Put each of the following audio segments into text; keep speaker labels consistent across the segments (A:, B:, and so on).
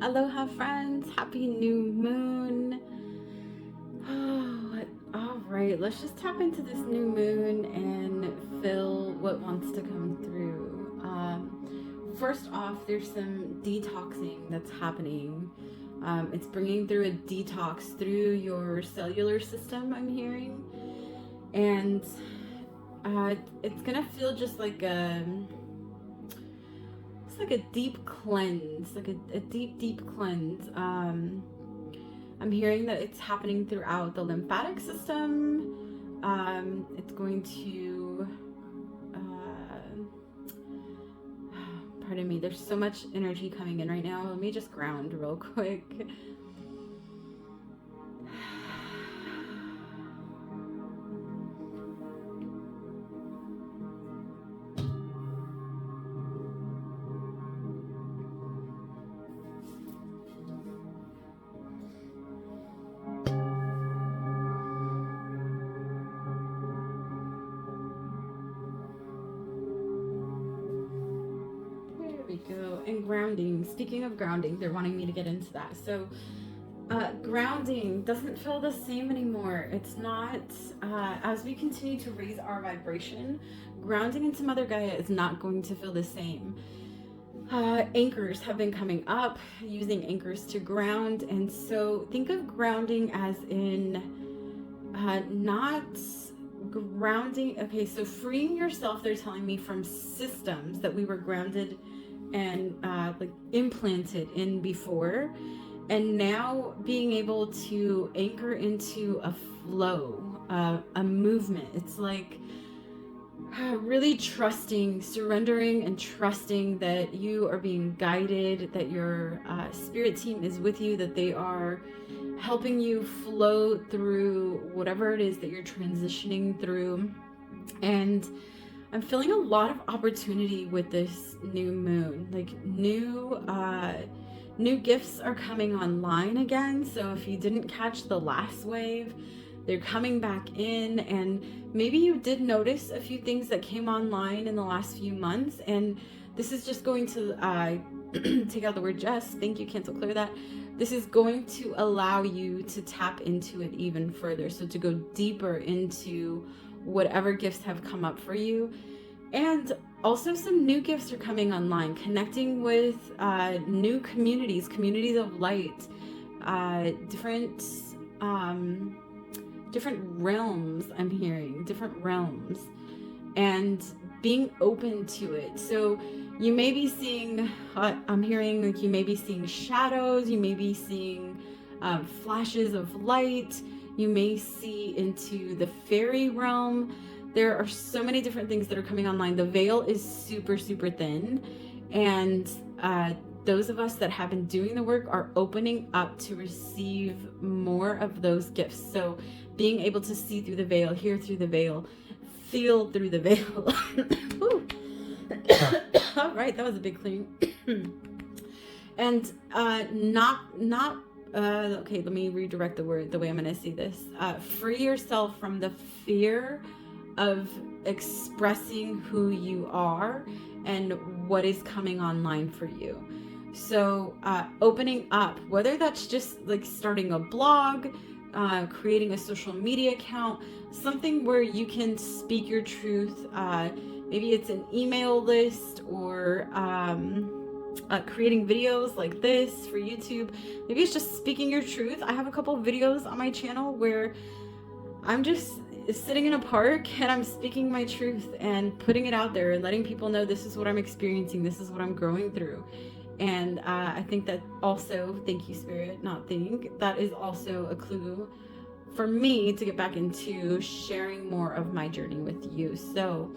A: Aloha friends, happy new moon. Oh, all right, let's just tap into this new moon and feel what wants to come through. First off, there's some detoxing that's happening. It's bringing through a detox through your cellular system, I'm hearing. And it's gonna feel just like it's like a deep cleanse, like a deep cleanse. I'm hearing that it's happening throughout the lymphatic system. It's going to, pardon me, there's so much energy coming in right now. Let me just ground real quick. Go. And grounding, speaking of grounding, they're wanting me to get into that. So grounding doesn't feel the same anymore. It's not, as we continue to raise our vibration, grounding into Mother Gaia is not going to feel the same. Anchors have been coming up, using anchors to ground. And so think of grounding as in not grounding. Okay, so freeing yourself, they're telling me, from systems that we were grounded and like implanted in before, and now being able to anchor into a flow, a movement. It's like really trusting, surrendering and trusting that you are being guided, that your spirit team is with you, that they are helping you flow through whatever it is that you're transitioning through. And I'm feeling a lot of opportunity with this new moon. Like new gifts are coming online again. So if you didn't catch the last wave, they're coming back in. And maybe you did notice a few things that came online in the last few months. And this is just going to take out the word just. Thank you, cancel, clear that. This is going to allow you to tap into it even further. So to go deeper into whatever gifts have come up for you. And also some new gifts are coming online, connecting with new communities of light, different realms. I'm hearing different realms, and being open to it. So you may be seeing, I'm hearing like you may be seeing shadows, you may be seeing flashes of light. You may see into the fairy realm. There are so many different things that are coming online. The veil is super, super thin. And those of us that have been doing the work are opening up to receive more of those gifts. So being able to see through the veil, hear through the veil, feel through the veil. All right, that was a big clean. And okay, let me redirect the word, the way I'm going to see this. Free yourself from the fear of expressing who you are and what is coming online for you. So opening up, whether that's just like starting a blog, creating a social media account, something where you can speak your truth. Maybe it's an email list, or creating videos like this for YouTube. Maybe it's just speaking your truth. I have a couple of videos on my channel where I'm just sitting in a park and I'm speaking my truth and putting it out there and letting people know this is what I'm experiencing, this is what I'm growing through. And I think that also, thank you Spirit, not think, that is also a clue for me to get back into sharing more of my journey with you. So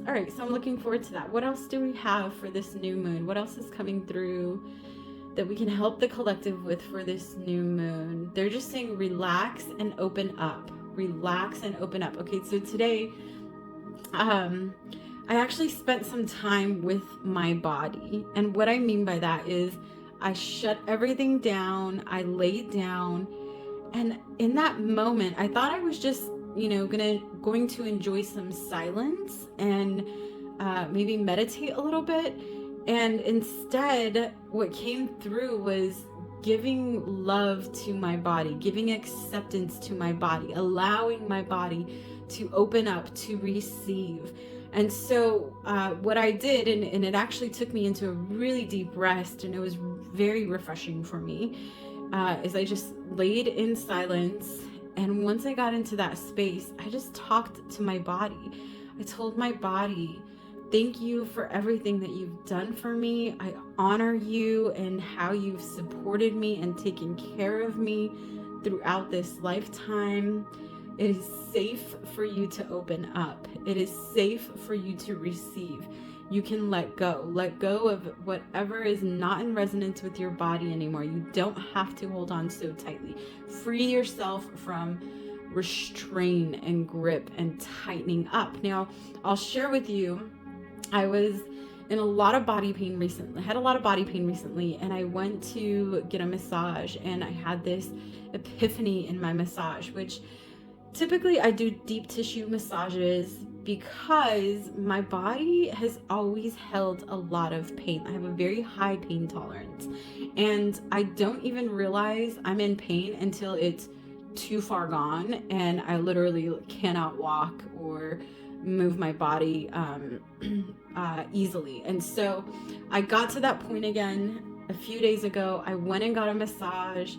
A: all right, so I'm looking forward to that. What else do we have for this new moon? What else is coming through that we can help the collective with for this new moon? They're just saying relax and open up. Relax and open up. Okay, so today I actually spent some time with my body. And what I mean by that is I shut everything down. I laid down. And in that moment, I thought I was just going to enjoy some silence and maybe meditate a little bit. And instead, what came through was giving love to my body, giving acceptance to my body, allowing my body to open up, to receive. And so what I did, and it actually took me into a really deep rest, and it was very refreshing for me, is I just laid in silence. And once I got into that space, I just talked to my body. I told my body, thank you for everything that you've done for me. I honor you and how you've supported me and taken care of me throughout this lifetime. It is safe for you to open up. It is safe for you to receive. You can let go of whatever is not in resonance with your body anymore. You don't have to hold on so tightly. Free yourself from restrain and grip and tightening up. Now, I'll share with you, I was in a lot of body pain recently. I had a lot of body pain recently, and I went to get a massage, and I had this epiphany in my massage, which typically I do deep tissue massages because my body has always held a lot of pain. I have a very high pain tolerance, and I don't even realize I'm in pain until it's too far gone and I literally cannot walk or move my body easily. And so I got to that point again a few days ago. I went and got a massage,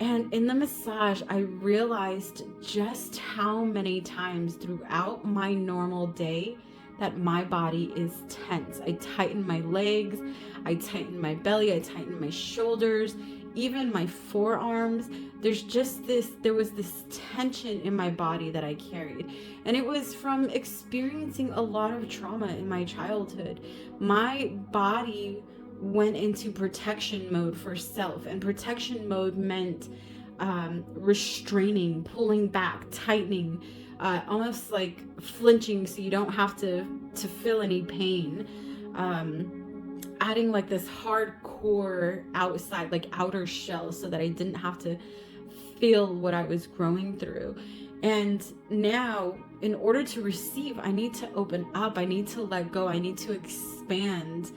A: and in the massage I realized just how many times throughout my normal day that my body is tense. I tighten my legs, I tighten my belly, I tighten my shoulders, even my forearms. There was this tension in my body that I carried. And it was from experiencing a lot of trauma in my childhood. My body went into protection mode for self, and protection mode meant restraining, pulling back, tightening, almost like flinching so you don't have to feel any pain. Adding like this hardcore outside, like outer shell, so that I didn't have to feel what I was growing through. And now, in order to receive, I need to open up, I need to let go, I need to expand.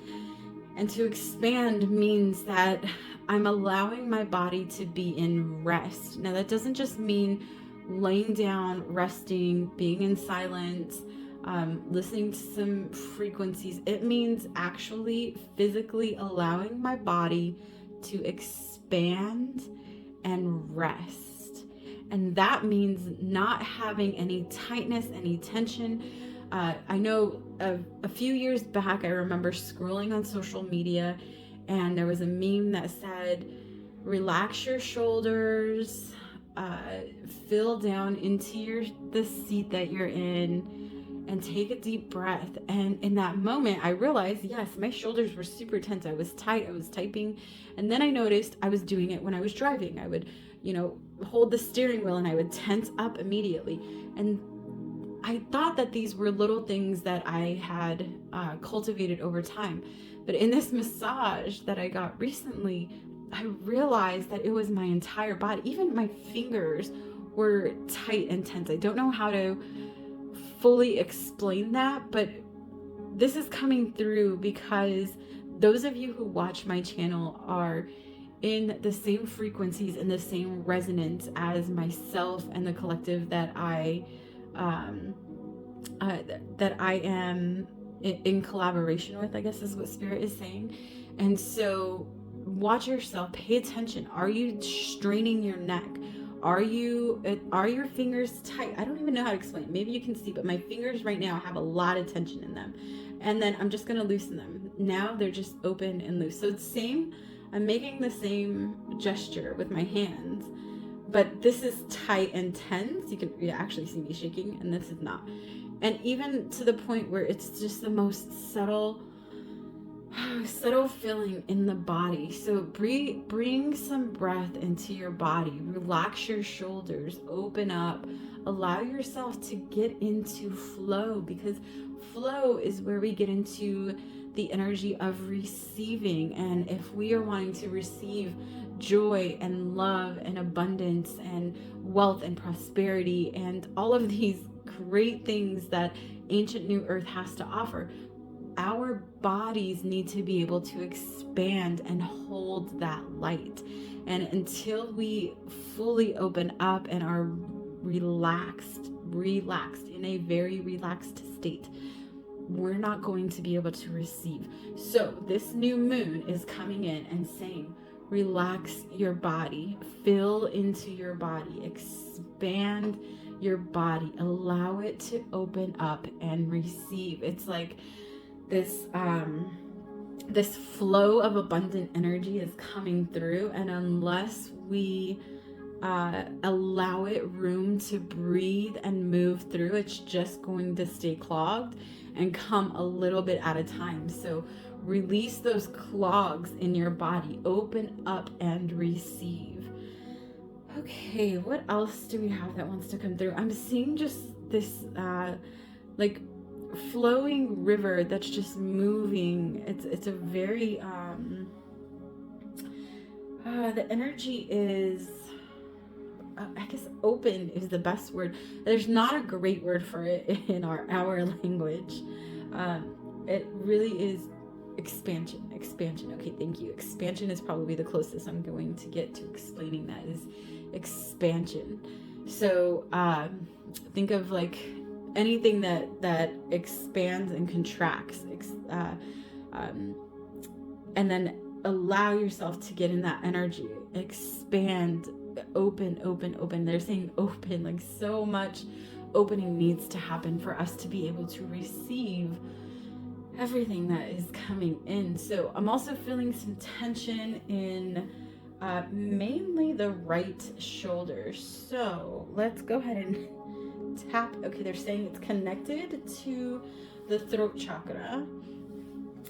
A: And to expand means that I'm allowing my body to be in rest. Now, that doesn't just mean laying down, resting, being in silence, listening to some frequencies. It means actually physically allowing my body to expand and rest. And that means not having any tightness, any tension. I know a few years back, I remember scrolling on social media, and there was a meme that said, relax your shoulders, feel down into the seat that you're in, and take a deep breath. And in that moment, I realized, yes, my shoulders were super tense. I was tight, I was typing. And then I noticed I was doing it when I was driving. I would, hold the steering wheel and I would tense up immediately. And I thought that these were little things that I had cultivated over time. But in this massage that I got recently, I realized that it was my entire body. Even my fingers were tight and tense. I don't know how to fully explain that, but this is coming through because those of you who watch my channel are in the same frequencies and the same resonance as myself and the collective that I am in collaboration with, I guess is what Spirit is saying. And so watch yourself, pay attention. Are you straining your neck? Are your fingers tight? I don't even know how to explain. Maybe you can see, but my fingers right now have a lot of tension in them. And then I'm just going to loosen them. Now they're just open and loose. So it's I'm making the same gesture with my hands, but this is tight and tense. You can actually see me shaking, and this is not. And even to the point where it's just the most subtle feeling in the body. So bring some breath into your body, relax your shoulders, open up, allow yourself to get into flow, because flow is where we get into the energy of receiving. And if we are wanting to receive joy and love and abundance and wealth and prosperity and all of these great things that ancient New Earth has to offer, our bodies need to be able to expand and hold that light. And until we fully open up and are relaxed in a very relaxed state, we're not going to be able to receive. So this new moon is coming in and saying, relax your body, fill into your body, expand your body, allow it to open up and receive. It's like this this flow of abundant energy is coming through, and unless we allow it room to breathe and move through, it's just going to stay clogged and come a little bit at a time. So release those clogs in your body, open up and receive. Okay, what else do we have that wants to come through? I'm seeing just this like flowing river that's just moving. It's a very the energy is I guess open is the best word. There's not a great word for it in our language. It really is expansion. Okay, thank you. Expansion is probably the closest I'm going to get to explaining that, is expansion. So think of like anything that expands and contracts, and then allow yourself to get in that energy. Expand, open. They're saying open, like so much opening needs to happen for us to be able to receive everything that is coming in. So I'm also feeling some tension in mainly the right shoulder. So let's go ahead and tap. Okay, they're saying it's connected to the throat chakra,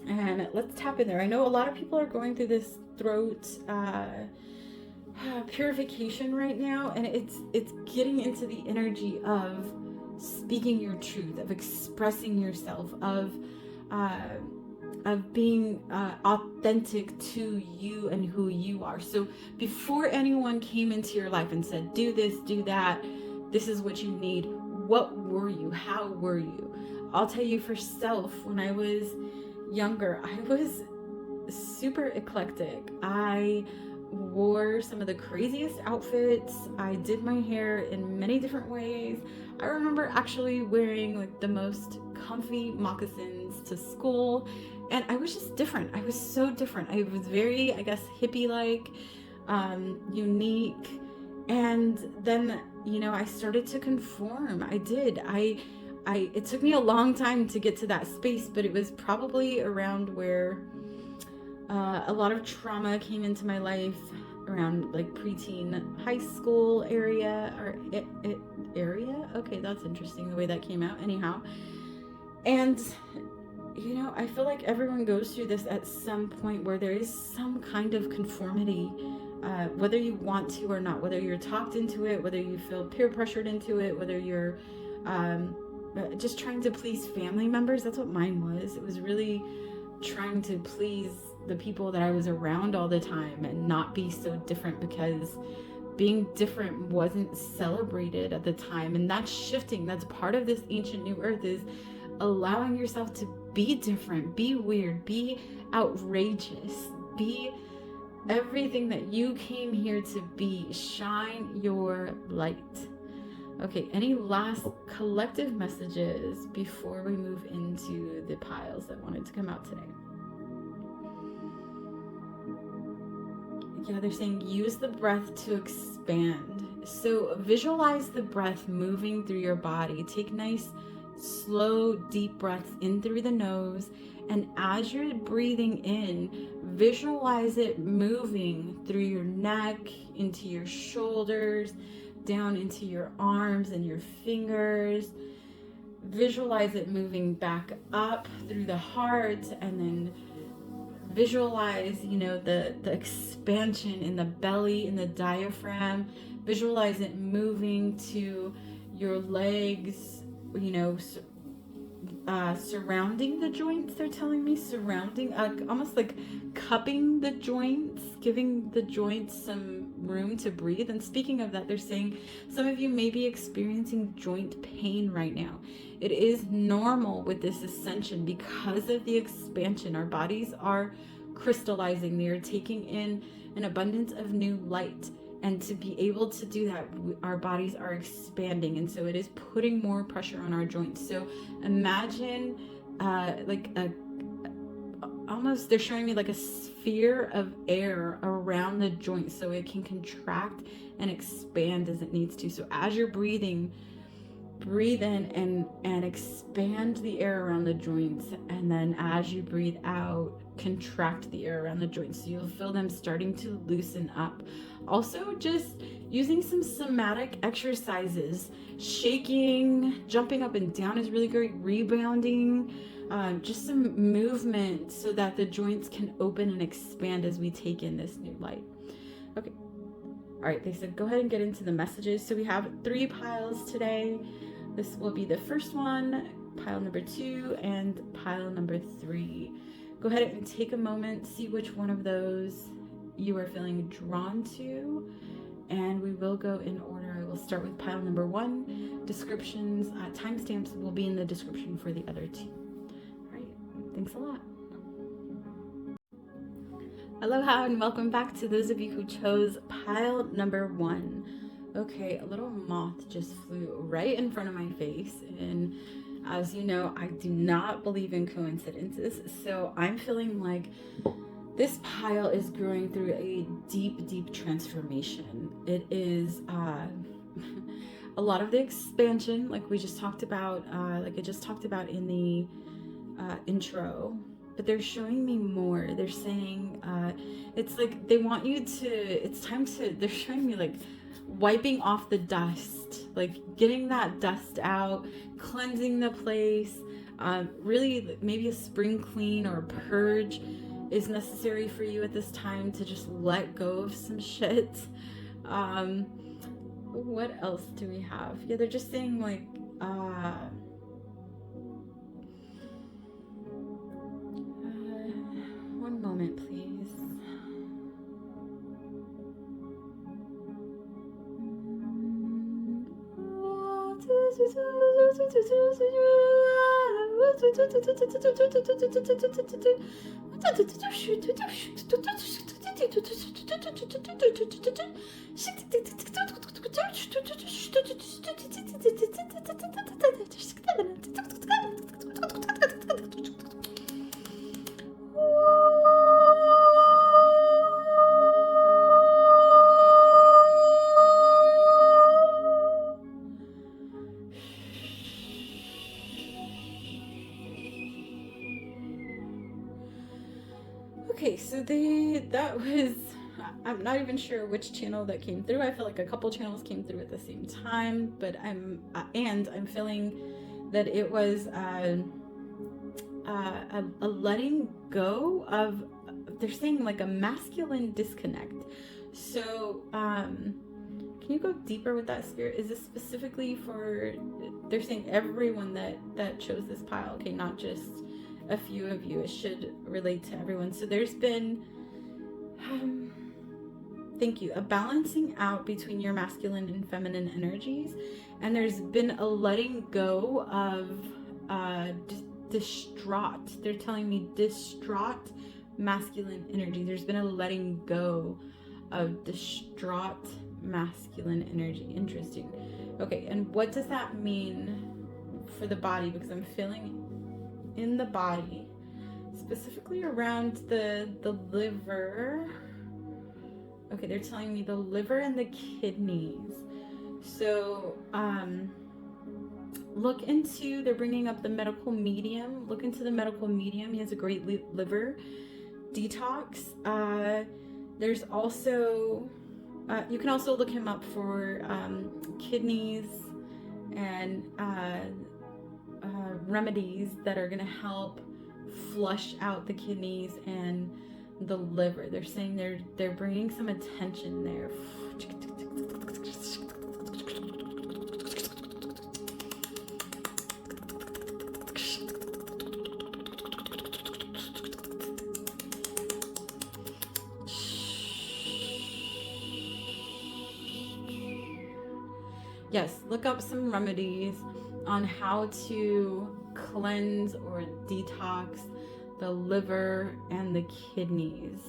A: and let's tap in there. I know a lot of people are going through this throat purification right now, and it's getting into the energy of speaking your truth, of expressing yourself, of being authentic to you and who you are. So before anyone came into your life and said, do this, do that, this is what you need, what were you? How were you? I'll tell you for self, when I was younger, I was super eclectic. I wore some of the craziest outfits. I did my hair in many different ways. I remember actually wearing like the most comfy moccasins to school, and I was just different. I was so different. I was very, I guess, hippie-like, unique. And then, you know, I started to conform. I did. It took me a long time to get to that space, but it was probably around where a lot of trauma came into my life, around like preteen, high school area, or area. Okay, that's interesting the way that came out. Anyhow, and you know, I feel like everyone goes through this at some point where there is some kind of conformity, whether you want to or not, whether you're talked into it, whether you feel peer pressured into it, whether you're just trying to please family members. That's what mine was. It was really trying to please the people that I was around all the time and not be so different, because being different wasn't celebrated at the time. And that's shifting. That's part of this ancient new earth, is allowing yourself to be different, be weird, be outrageous, be everything that you came here to be. Shine your light. Okay, any last collective messages before we move into the piles that wanted to come out today? Yeah, they're saying use the breath to expand. So visualize the breath moving through your body. Take nice, slow, deep breaths in through the nose. And as you're breathing in, visualize it moving through your neck, into your shoulders, down into your arms and your fingers. Visualize it moving back up through the heart, and then visualize, you know, the expansion in the belly, in the diaphragm. Visualize it moving to your legs, you know, surrounding the joints, they're telling me, surrounding, almost like cupping the joints, giving the joints some room to breathe. And speaking of that, they're saying some of you may be experiencing joint pain right now. It is normal with this ascension because of the expansion. Our bodies are crystallizing. They are taking in an abundance of new light. And to be able to do that, our bodies are expanding. And so it is putting more pressure on our joints. So imagine almost, they're showing me like a sphere of air around the joint so it can contract and expand as it needs to. So as you're breathing, breathe in and expand the air around the joints, and then as you breathe out, contract the air around the joints, so you'll feel them starting to loosen up. Also, just using some somatic exercises, shaking, jumping up and down is really great, rebounding, just some movement so that the joints can open and expand as we take in this new light. Okay. All right, they said go ahead and get into the messages. So we have 3 piles today. This will be the first one, pile number 2, and pile number 3. Go ahead and take a moment, see which one of those you are feeling drawn to, and we will go in order. I will start with pile number 1. Descriptions, timestamps will be in the description for the other 2. All right, thanks a lot. Aloha and welcome back to those of you who chose pile number 1. Okay, a little moth just flew right in front of my face, and as you know, I do not believe in coincidences, so I'm feeling like this pile is growing through a deep, deep transformation. It is a lot of the expansion, like we just talked about, like I just talked about in the intro, but they're showing me more. They're saying it's like they want you to, it's time to, they're showing me like wiping off the dust, like getting that dust out, cleansing the place. Really, maybe a spring clean or a purge is necessary for you at this time to just let go of some shit. What else do we have? Yeah, they're just saying like one moment, please. Okay, so that was, I'm not even sure which channel that came through. I feel like a couple channels came through at the same time, but I'm feeling that it was a letting go of, they're saying like a masculine disconnect. So can you go deeper with that, Spirit? Is this specifically for, they're saying everyone that chose this pile, okay, not just a few of you, it should relate to everyone. So there's been thank you, a balancing out between your masculine and feminine energies, and there's been a letting go of distraught, they're telling me distraught masculine energy. There's been a letting go of distraught masculine energy. Interesting. Okay, and what does that mean for the body? Because I'm feeling in the body, specifically around the liver. Okay, they're telling me the liver and the kidneys. So look into, they're bringing up the medical medium. Look into the medical medium. He has a great liver detox. There's also you can also look him up for kidneys and remedies that are going to help flush out the kidneys and the liver. They're saying they're bringing some attention there. yes, look up some remedies on how to cleanse or detox the liver and the kidneys.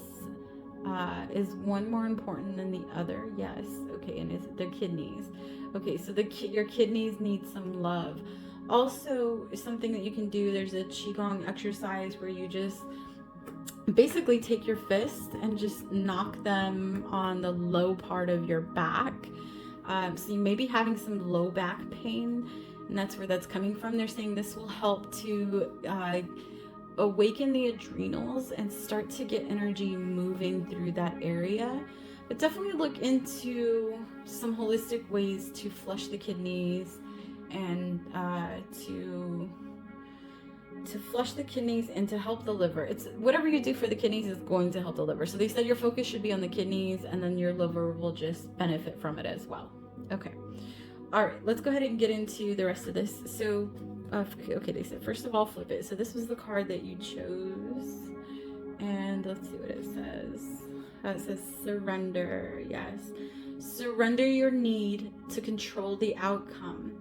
A: Is one more important than the other? Yes. Okay, and is it the kidneys? Okay, so your kidneys need some love. Also, something that you can do, there's a qigong exercise where you just basically take your fist and just knock them on the low part of your back. So you may be having some low back pain, and that's where that's coming from. They're saying this will help to awaken the adrenals and start to get energy moving through that area. But definitely look into some holistic ways to flush the kidneys and to flush the kidneys and to help the liver. It's whatever you do for the kidneys is going to help the liver. So they said your focus should be on the kidneys, and then your liver will just benefit from it as well. Okay. All right, let's go ahead and get into the rest of this. So, okay, they said, first of all, flip it. So this was the card that you chose. And let's see what it says. It says surrender. Yes. Surrender your need to control the outcome.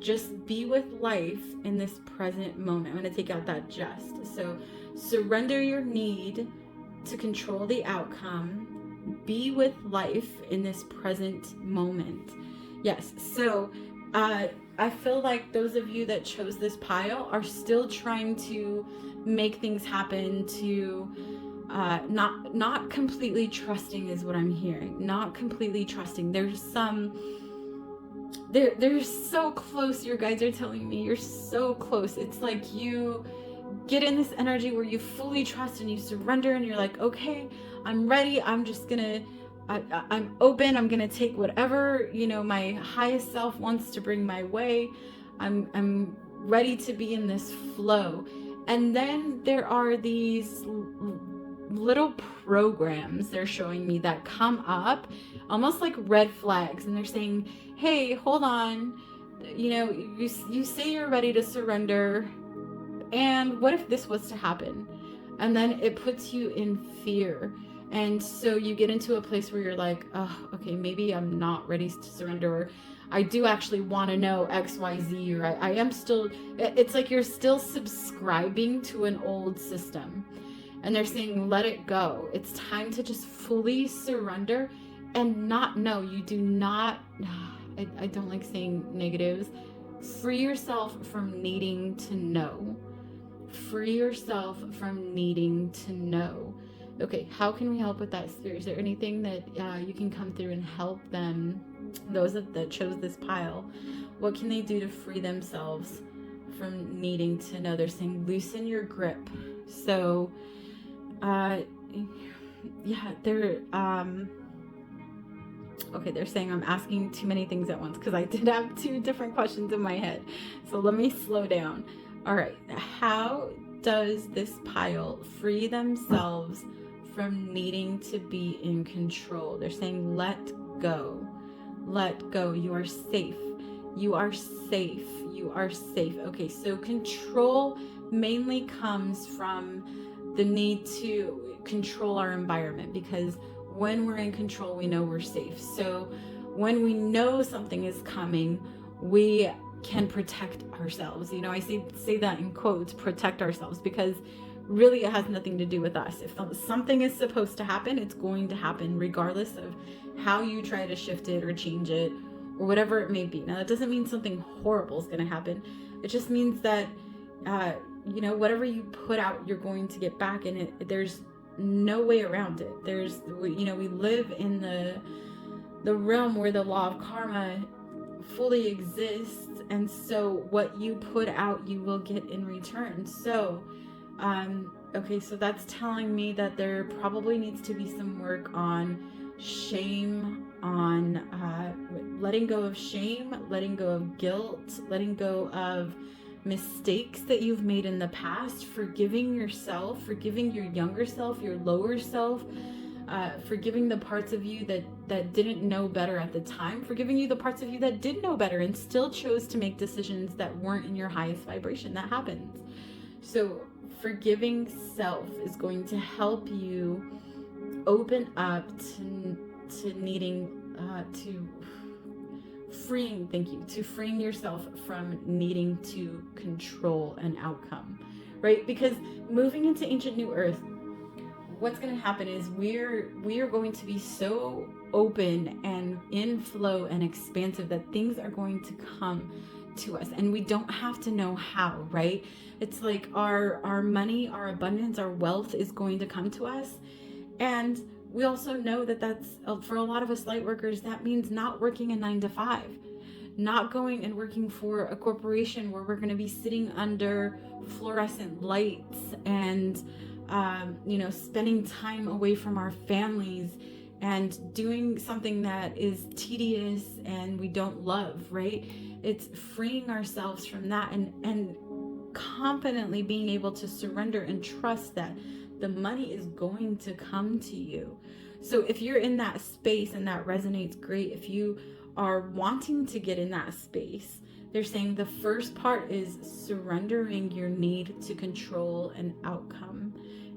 A: Just be with life in this present moment. I'm going to take out that just. So surrender your need to control the outcome. Be with life in this present moment. Yes. So I feel like those of you that chose this pile are still trying to make things happen, to not completely trusting is what I'm hearing. Not completely trusting. There's some... They're so close. Your guides are telling me you're so close. It's like you get in this energy where you fully trust and you surrender, and you're like, okay, I'm ready. I'm just gonna, I'm open. I'm gonna take whatever, my highest self wants to bring my way. I'm ready to be in this flow. And then there are these little programs they're showing me that come up almost like red flags, and they're saying, hey, hold on, you say you're ready to surrender, and what if this was to happen? And then it puts you in fear, and so you get into a place where you're like, oh, okay, maybe I'm not ready to surrender, or I do actually want to know XYZ, or I am still... It's like you're still subscribing to an old system. And they're saying, let it go. It's time to just fully surrender and not know. You do not... I don't like saying negatives. Free yourself from needing to know. Free yourself from needing to know. Okay, how can we help with that, Spirit? Is there anything that you can come through and help them, those that chose this pile? What can they do to free themselves from needing to know? They're saying, loosen your grip. So... they're okay, they're saying I'm asking too many things at once because I did have two different questions in my head. So let me slow down. All right, how does this pile free themselves from needing to be in control? They're saying let go. Let go. You are safe. You are safe. You are safe. Okay, so control mainly comes from the need to control our environment, because when we're in control, we know we're safe. So when we know something is coming, we can protect ourselves. I say that in quotes, protect ourselves, because really it has nothing to do with us. If something is supposed to happen, it's going to happen regardless of how you try to shift it or change it or whatever it may be. Now, that doesn't mean something horrible is going to happen. It just means that whatever you put out, you're going to get back, and there's no way around it. We live in the realm where the law of karma fully exists, and so what you put out, you will get in return. So, okay, so that's telling me that there probably needs to be some work on shame, on letting go of shame, letting go of guilt, letting go of mistakes that you've made in the past, forgiving yourself, forgiving your younger self, your lower self, forgiving the parts of you that didn't know better at the time, forgiving you the parts of you that did know better and still chose to make decisions that weren't in your highest vibration. That happens. So forgiving self is going to help you open up to needing to freeing yourself from needing to control an outcome, right? Because moving into ancient new earth, what's going to happen is we are going to be so open and in flow and expansive that things are going to come to us, and we don't have to know how, right? It's like our money, our abundance, our wealth is going to come to us. And we also know that that's, for a lot of us light workers, that means not working a 9-to-5, not going and working for a corporation where we're going to be sitting under fluorescent lights and spending time away from our families and doing something that is tedious and we don't love, right? It's freeing ourselves from that and confidently being able to surrender and trust that the money is going to come to you. So if you're in that space and that resonates, great. If you are wanting to get in that space, they're saying the first part is surrendering your need to control an outcome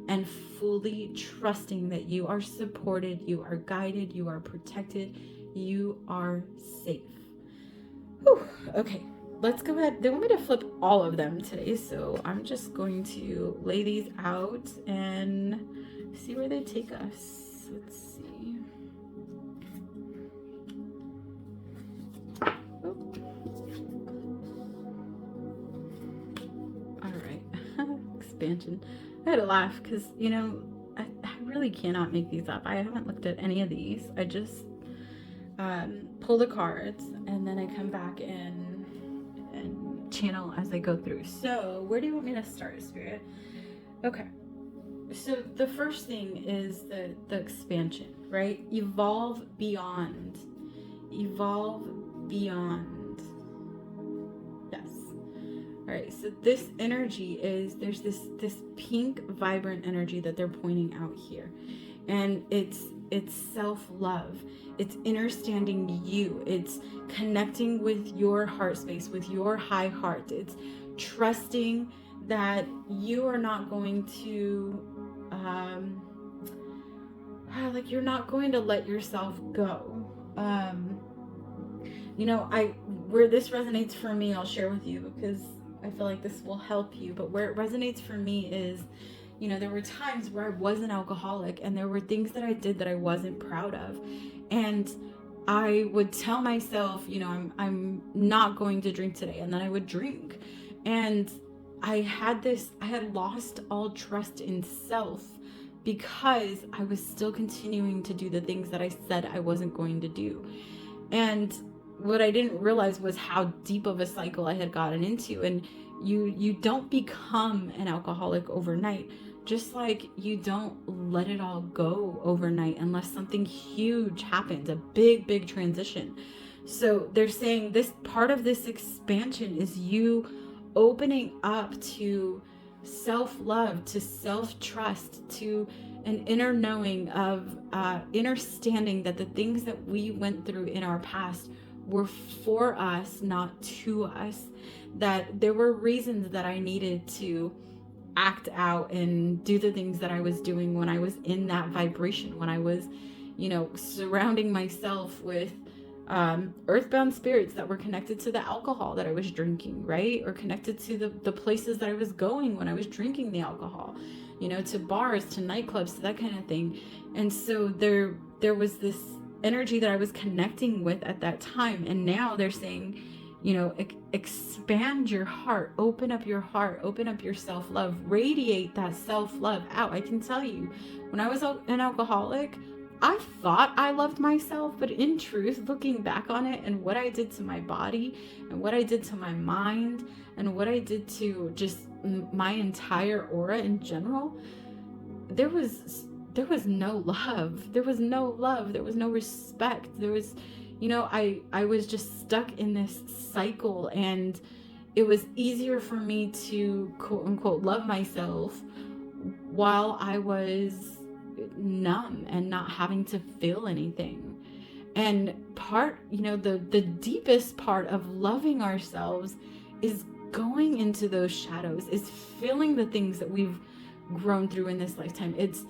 A: and fully trusting that you are supported, you are guided, you are protected, you are safe. Whew. Okay, let's go ahead. They want me to flip all of them today, so I'm just going to lay these out and see where they take us. Let's see. Oh. All right. Expansion. I had to laugh because, I really cannot make these up. I haven't looked at any of these. I just pull the cards and then I come back in and channel as I go through. So where do you want me to start, Spirit? Okay. So the first thing is the expansion, right? Evolve beyond. Evolve beyond. Yes. All right, so this energy is, there's this pink vibrant energy that they're pointing out here, and it's self-love, it's understanding you, it's connecting with your heart space, with your high heart, it's trusting that you are not going to you're not going to let yourself go. Where this resonates for me, I'll share with you because I feel like this will help you. But where it resonates for me is, there were times where I was an alcoholic and there were things that I did that I wasn't proud of. And I would tell myself, I'm not going to drink today. And then I would drink. And I had lost all trust in self because I was still continuing to do the things that I said I wasn't going to do. And what I didn't realize was how deep of a cycle I had gotten into. And you don't become an alcoholic overnight, just like you don't let it all go overnight unless something huge happens, a big transition. So they're saying this part of this expansion is you opening up to self-love, to self-trust, to an inner knowing of understanding that the things that we went through in our past were for us, not to us, that there were reasons that I needed to act out and do the things that I was doing when I was in that vibration, when I was, surrounding myself with earthbound spirits that were connected to the alcohol that I was drinking, right? Or connected to the places that I was going when I was drinking the alcohol, to bars, to nightclubs, to that kind of thing. And so there was this energy that I was connecting with at that time. And now they're saying, expand your heart, open up your heart, open up your self-love, radiate that self-love out. I can tell you, when I was an alcoholic, I thought I loved myself, but in truth, looking back on it and what I did to my body and what I did to my mind and what I did to just my entire aura in general, there was no love. There was no love. There was no respect. There was, I was just stuck in this cycle, and it was easier for me to quote unquote love myself while I was numb and not having to feel anything. And the deepest part of loving ourselves is going into those shadows, is feeling the things that we've grown through in this lifetime. It's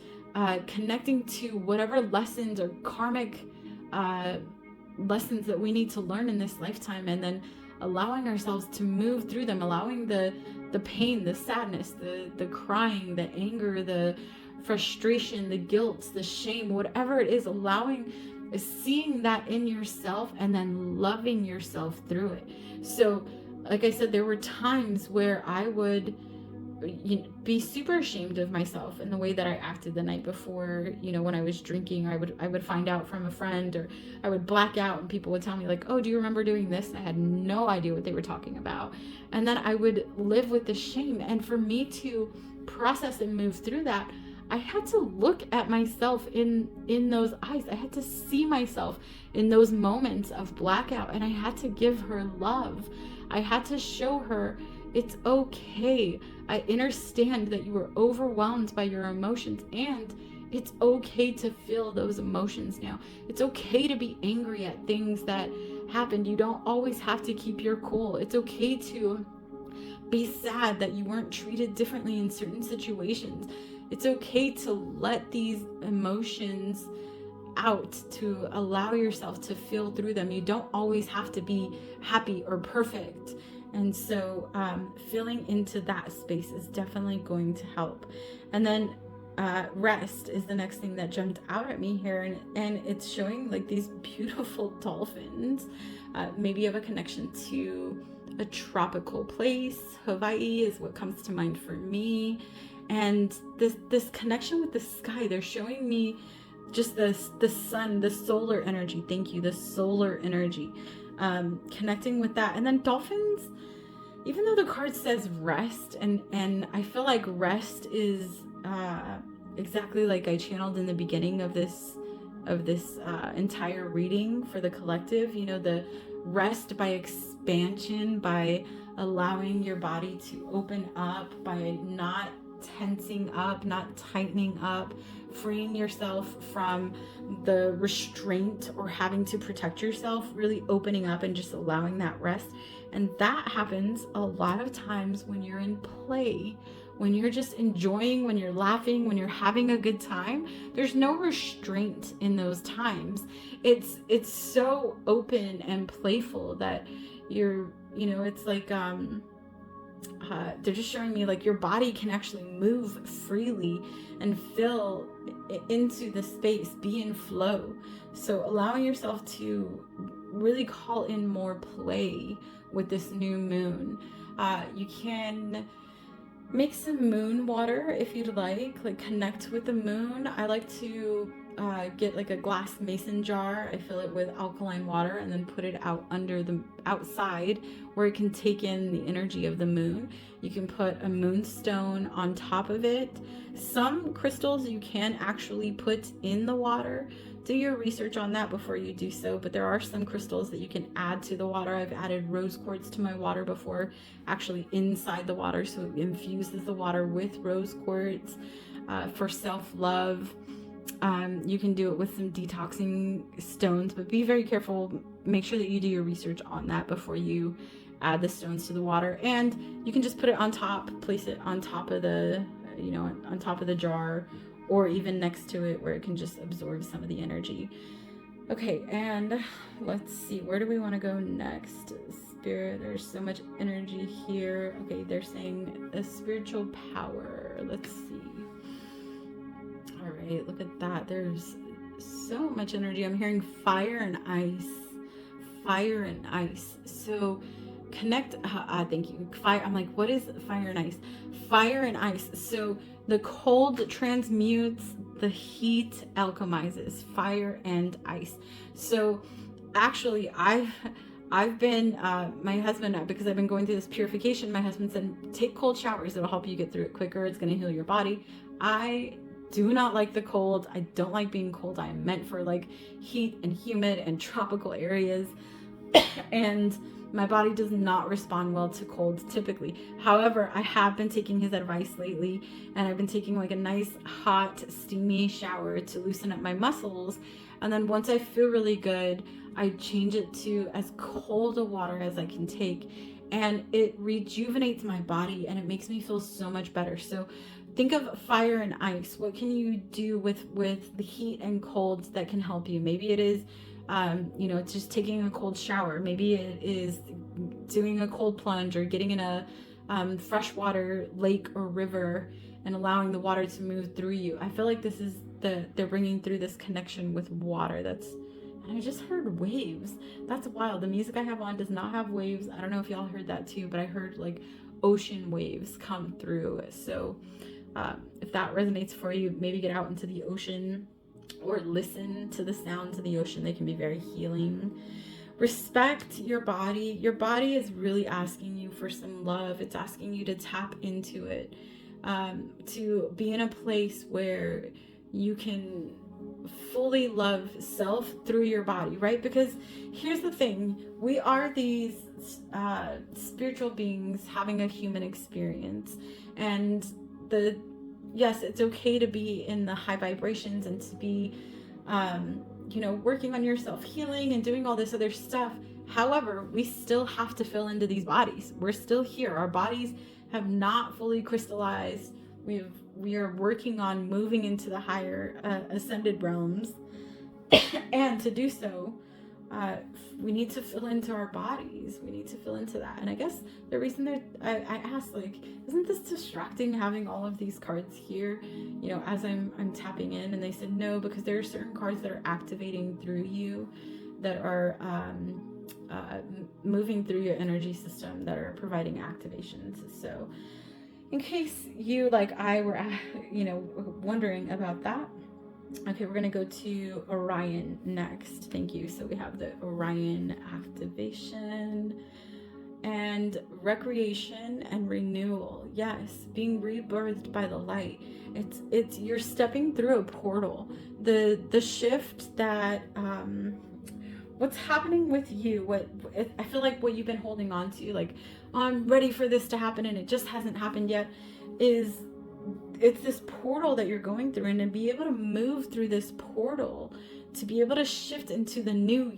A: connecting to whatever lessons or karmic lessons that we need to learn in this lifetime, and then allowing ourselves to move through them, allowing the pain, the sadness, the crying, the anger, the frustration, the guilt, the shame, whatever it is, seeing that in yourself and then loving yourself through it. So like I said, there were times where I would be super ashamed of myself in the way that I acted the night before. When I was drinking, I would find out from a friend, or I would black out and people would tell me like, oh, do you remember doing this? And I had no idea what they were talking about. And then I would live with the shame. And for me to process and move through that, I had to look at myself in those eyes. I had to see myself in those moments of blackout, and I had to give her love. I had to show her it's okay. I understand that you were overwhelmed by your emotions, and it's okay to feel those emotions now. It's okay to be angry at things that happened. You don't always have to keep your cool. It's okay to be sad that you weren't treated differently in certain situations. It's okay to let these emotions out, to allow yourself to feel through them. You don't always have to be happy or perfect. And so feeling into that space is definitely going to help. And then rest is the next thing that jumped out at me here. And it's showing like these beautiful dolphins. Maybe you have a connection to a tropical place. Hawaii is what comes to mind for me. And this connection with the sky, they're showing me just the sun, the solar energy. Thank you, the solar energy. Connecting with that. And then dolphins, even though the card says rest, and I feel like rest is exactly like I channeled in the beginning of this entire reading for the collective, the rest by expansion, by allowing your body to open up, by not tensing up, not tightening up, freeing yourself from the restraint or having to protect yourself, really opening up and just allowing that rest. And that happens a lot of times when you're in play, when you're just enjoying, when you're laughing, when you're having a good time. There's no restraint in those times. It's so open and playful that you're, it's like they're just showing me like your body can actually move freely and fill into the space, be in flow. So allowing yourself to really call in more play with this new moon. You can make some moon water if you'd like connect with the moon. I like to get like a glass mason jar. I fill it with alkaline water and then put it out under the outside where it can take in the energy of the moon. You can put a moonstone on top of it. Some crystals you can actually put in the water. Do your research on that before you do so, but there are some crystals that you can add to the water. I've added rose quartz to my water before, actually inside the water, so it infuses the water with rose quartz for self-love. You can do it with some detoxing stones, but be very careful. Make sure that you do your research on that before you add the stones to the water. And you can just put it on top, place it on top of the, on top of the jar, or even next to it where it can just absorb some of the energy. Okay, and let's see, where do we want to go next? Spirit, there's so much energy here. Okay, they're saying a spiritual power. Let's see. All right, look at that. There's so much energy. I'm hearing fire and ice. Fire and ice. So connect. Thank you. Fire. I'm like, what is fire and ice? Fire and ice. So the cold transmutes, the heat alchemizes. Fire and ice. So actually, I've been, my husband, because I've been going through this purification, my husband said, take cold showers. It'll help you get through it quicker. It's going to heal your body. I do not like the cold. I don't like being cold. I am meant for like heat and humid and tropical areas. And my body does not respond well to cold typically. However, I have been taking his advice lately, and I've been taking like a nice hot steamy shower to loosen up my muscles. And then once I feel really good, I change it to as cold a water as I can take, and it rejuvenates my body and it makes me feel so much better. So think of fire and ice. What can you do with the heat and cold that can help you? Maybe it is It's just taking a cold shower. Maybe it is doing a cold plunge or getting in a freshwater lake or river and allowing the water to move through you. I feel like this is they're bringing through this connection with water. And I just heard waves. That's wild. The music I have on does not have waves. I don't know if y'all heard that too, but I heard like ocean waves come through. So if that resonates for you, maybe get out into the ocean or listen to the sounds of the ocean. They can be very healing. Respect your body. Your body is really asking you for some love. It's asking you to tap into it, to be in a place where you can fully love self through your body, right? Because here's the thing, we are these spiritual beings having a human experience, and yes, it's okay to be in the high vibrations and to be working on your self-healing and doing all this other stuff. However, we still have to fill into these bodies. We're still here. Our bodies have not fully crystallized. We are working on moving into the higher ascended realms. And to do so, we need to fill into our bodies. We need to fill into that. And I guess the reason that I asked, like, isn't this distracting having all of these cards here, as I'm tapping in? And they said no, because there are certain cards that are activating through you, that are moving through your energy system, that are providing activations. So in case you, like I, were wondering about that. Okay, we're gonna go to Orion next. Thank you. So we have the Orion activation and recreation and renewal. Yes, being rebirthed by the light. It's you're stepping through a portal. The shift that what's happening with you, I feel like what you've been holding on to, like, oh, I'm ready for this to happen and it just hasn't happened yet, it's this portal that you're going through. And to be able to move through this portal, to be able to shift into the new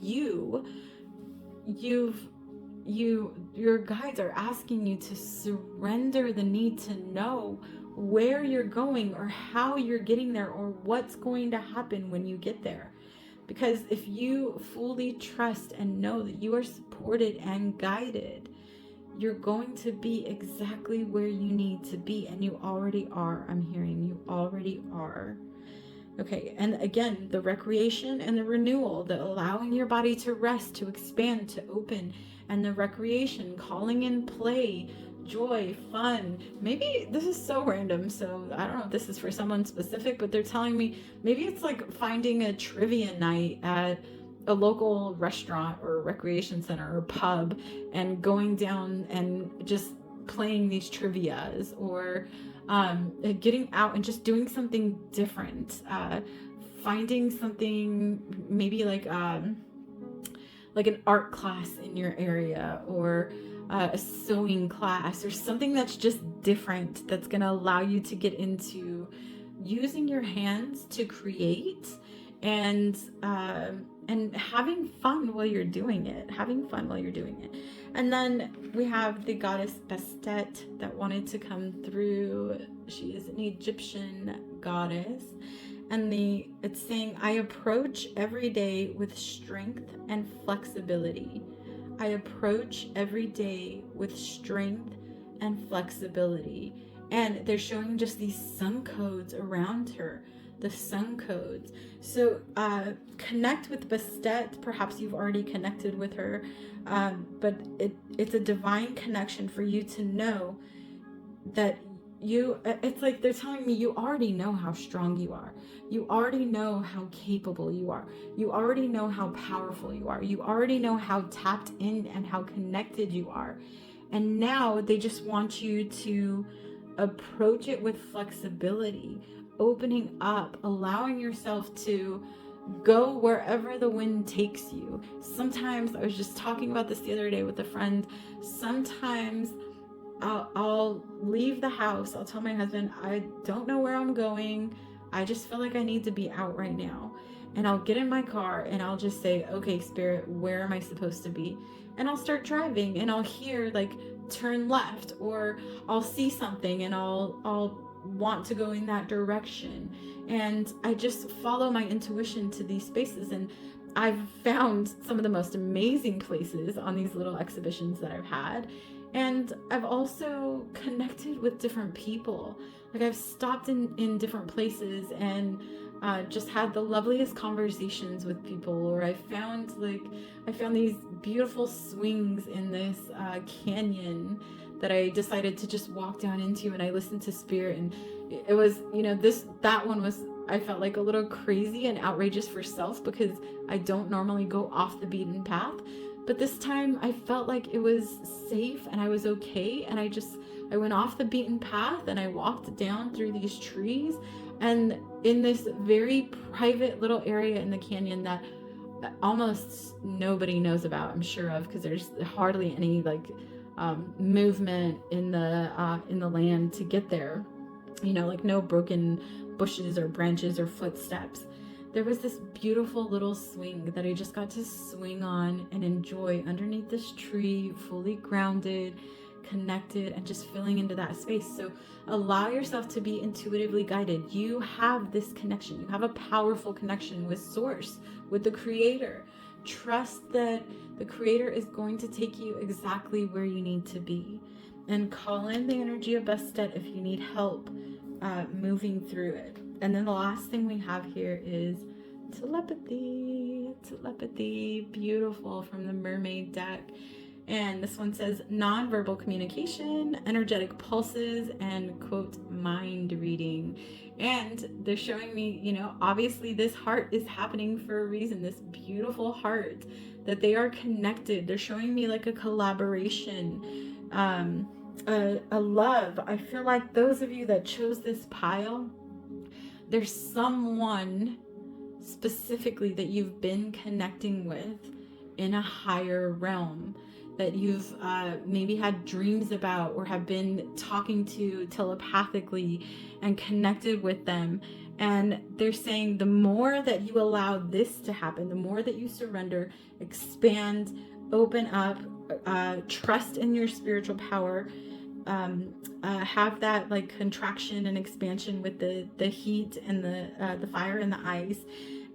A: your guides are asking you to surrender the need to know where you're going or how you're getting there or what's going to happen when you get there. Because if you fully trust and know that you are supported and guided, you're going to be exactly where you need to be. And you already are. I'm hearing you already are. Okay, and again, the recreation and the renewal, the allowing your body to rest, to expand, to open, and the recreation, calling in play, joy, fun. Maybe this is so random, so I don't know if this is for someone specific, but they're telling me maybe it's like finding a trivia night at a local restaurant or recreation center or pub and going down and just playing these trivias, or getting out and just doing something different, finding something maybe like an art class in your area, or a sewing class, or something that's just different, that's going to allow you to get into using your hands to create, and having fun while you're doing it. And then we have the goddess Bastet that wanted to come through. She is an Egyptian goddess. And it's saying, I approach every day with strength and flexibility. I approach every day with strength and flexibility. And they're showing just these sun codes around her. The sun codes. So connect with Bastet. Perhaps you've already connected with her, but it's a divine connection for you to know that it's like they're telling me you already know how strong you are. You already know how capable you are. You already know how powerful you are. You already know how tapped in and how connected you are. And now they just want you to approach it with flexibility, opening up, allowing yourself to go wherever the wind takes you. Sometimes, I was just talking about this the other day with a friend, sometimes I'll leave the house, I'll tell my husband, I don't know where I'm going, I just feel like I need to be out right now. And I'll get in my car and I'll just say, okay, Spirit, where am I supposed to be? And I'll start driving and I'll hear like turn left, or I'll see something and I'll want to go in that direction, and I just follow my intuition to these spaces. And I've found some of the most amazing places on these little exhibitions that I've had. And I've also connected with different people. Like I've stopped in different places and just had the loveliest conversations with people. Or I found these beautiful swings in this canyon that I decided to just walk down into, and I listened to spirit, and it was, that one was, I felt like a little crazy and outrageous for self because I don't normally go off the beaten path. But this time I felt like it was safe and I was okay. And I went off the beaten path and I walked down through these trees and in this very private little area in the canyon that almost nobody knows about, I'm sure of, because there's hardly any movement in the land to get there. No broken bushes or branches or footsteps. There was this beautiful little swing that I just got to swing on and enjoy underneath this tree, fully grounded, connected, and just feeling into that space. So allow yourself to be intuitively guided. You have this connection. You have a powerful connection with Source, with the Creator. Trust that the Creator is going to take you exactly where you need to be. And call in the energy of Bastet if you need help moving through it. And then the last thing we have here is telepathy. Telepathy, beautiful, from the Mermaid deck. And this one says nonverbal communication, energetic pulses, and quote, mind reading. And they're showing me, obviously this heart is happening for a reason, this beautiful heart, that they are connected. They're showing me like a collaboration, a love. I feel like those of you that chose this pile, there's someone specifically that you've been connecting with in a higher realm that you've maybe had dreams about or have been talking to telepathically and connected with them. And they're saying the more that you allow this to happen, the more that you surrender, expand, open up, trust in your spiritual power, have that like contraction and expansion with the heat and the fire and the ice,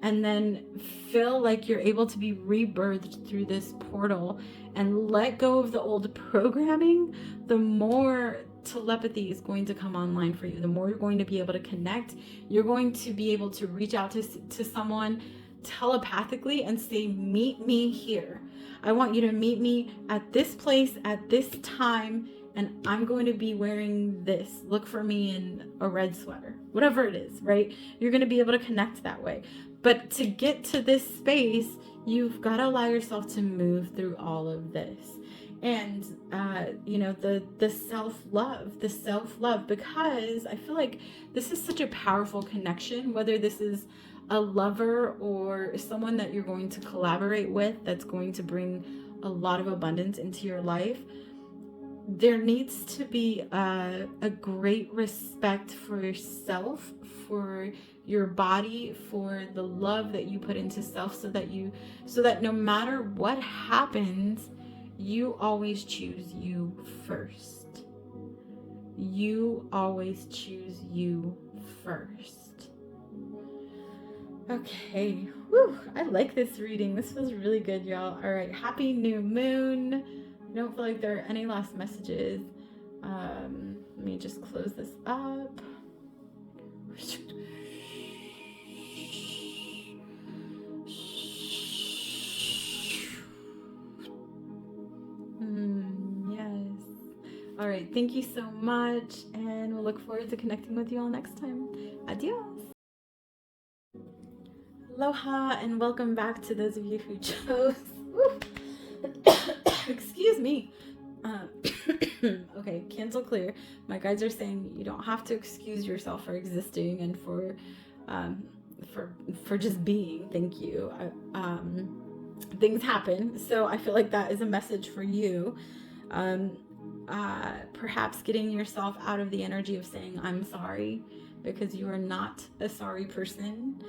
A: and then feel like you're able to be rebirthed through this portal and let go of the old programming, the more telepathy is going to come online for you. The more you're going to be able to connect, you're going to be able to reach out to someone telepathically and say, meet me here. I want you to meet me at this place at this time, and I'm going to be wearing this. Look for me in a red sweater, whatever it is, right? You're going to be able to connect that way. But to get to this space, you've got to allow yourself to move through all of this. And, the self-love, because I feel like this is such a powerful connection, whether this is a lover or someone that you're going to collaborate with that's going to bring a lot of abundance into your life. There needs to be a great respect for yourself, for your body, for the love that you put into self, so that no matter what happens, you always choose you first. You always choose you first. Okay. Whew. I like this reading. This was really good, y'all. All right. Happy new moon. I don't feel like there are any last messages. Let me just close this up. Yes. All right. Thank you so much. And we'll look forward to connecting with you all next time. Adios. Aloha and welcome back to those of you who chose. Excuse me. Okay, cancel clear. My guides are saying you don't have to excuse yourself for existing and for just being. Thank you. Things happen, so I feel like that is a message for you. Perhaps getting yourself out of the energy of saying I'm sorry, because you are not a sorry person.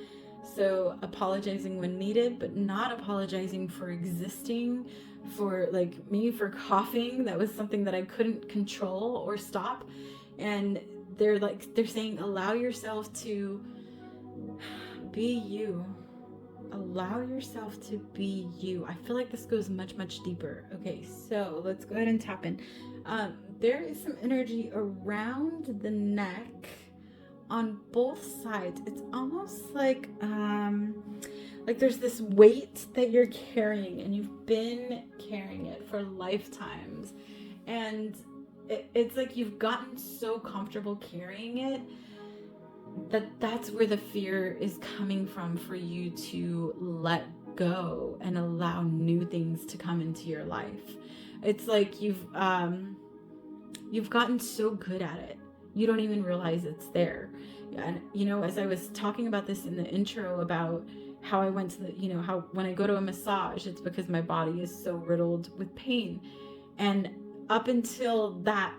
A: So apologizing when needed, but not apologizing for existing. For like me, for coughing, that was something that I couldn't control or stop. And they're saying allow yourself to be you. allow yourself to be you. I feel like this goes much, much deeper. Okay, so let's go ahead and tap in. There is some energy around the neck on both sides. It's almost like there's this weight that you're carrying, and you've been carrying it for lifetimes, and it's like you've gotten so comfortable carrying it that's where the fear is coming from, for you to let go and allow new things to come into your life. It's like you've gotten so good at it, you don't even realize it's there. And as I was talking about this in the intro about how I went to how when I go to a massage, it's because my body is so riddled with pain. And up until that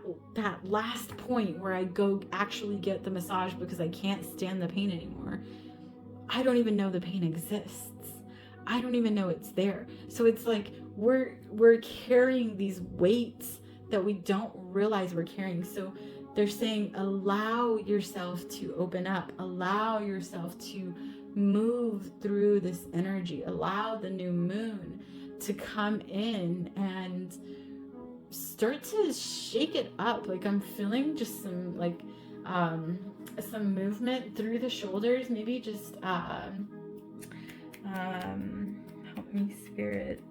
A: last point where I go actually get the massage because I can't stand the pain anymore, I don't even know the pain exists. I don't even know it's there. So it's like we're carrying these weights that we don't realize we're carrying. So they're saying, allow yourself to open up, allow yourself to move through this energy, allow the new moon to come in and start to shake it up. Like, I'm feeling just some some movement through the shoulders, maybe just help me, spirit.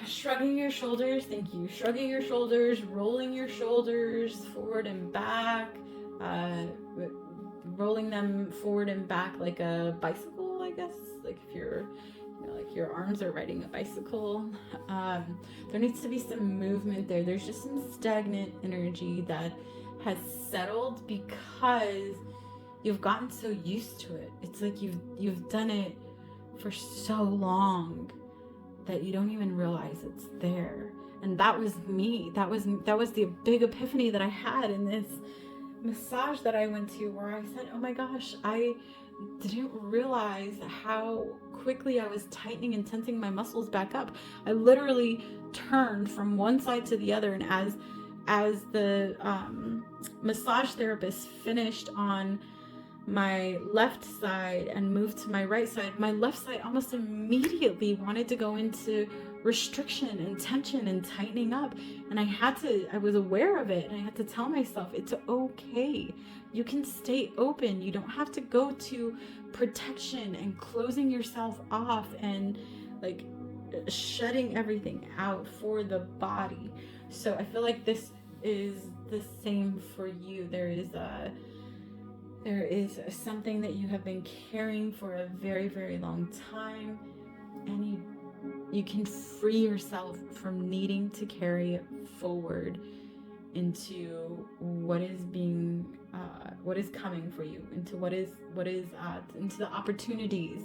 A: Shrugging your shoulders, thank you. Shrugging your shoulders, rolling your shoulders forward and back, rolling them forward and back like a bicycle, I guess. Like if you're, like your arms are riding a bicycle. There needs to be some movement there. There's just some stagnant energy that has settled because you've gotten so used to it. It's like you've done it for so long that you don't even realize it's there. And that was me. That was the big epiphany that I had in this massage that I went to, where I said, oh my gosh, I didn't realize how quickly I was tightening and tensing my muscles back up. I literally turned from one side to the other, and as the massage therapist finished on my left side and moved to my right side, my left side almost immediately wanted to go into restriction and tension and tightening up. And I was aware of it, and I had to tell myself, it's okay. You can stay open. You don't have to go to protection and closing yourself off and like shutting everything out for the body. So I feel like this is the same for you. There is something that you have been carrying for a very, very long time, and you can free yourself from needing to carry it forward into what is coming for you, into into the opportunities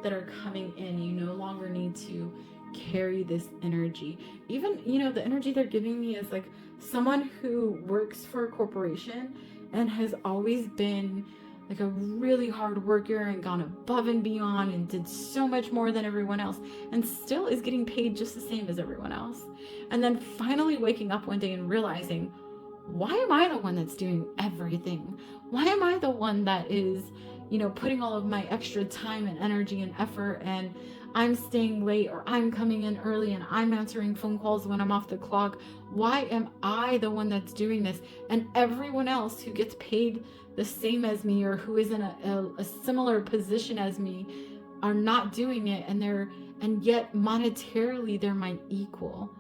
A: that are coming in. You no longer need to carry this energy. Even, the energy they're giving me is like someone who works for a corporation and has always been like a really hard worker and gone above and beyond and did so much more than everyone else, and still is getting paid just the same as everyone else. And then finally waking up one day and realizing, why am I the one that's doing everything? Why am I the one that is, putting all of my extra time and energy and effort, and I'm staying late, or I'm coming in early, and I'm answering phone calls when I'm off the clock? Why am I the one that's doing this? And everyone else who gets paid the same as me, or who is in a similar position as me, are not doing it, and yet monetarily they're my equal.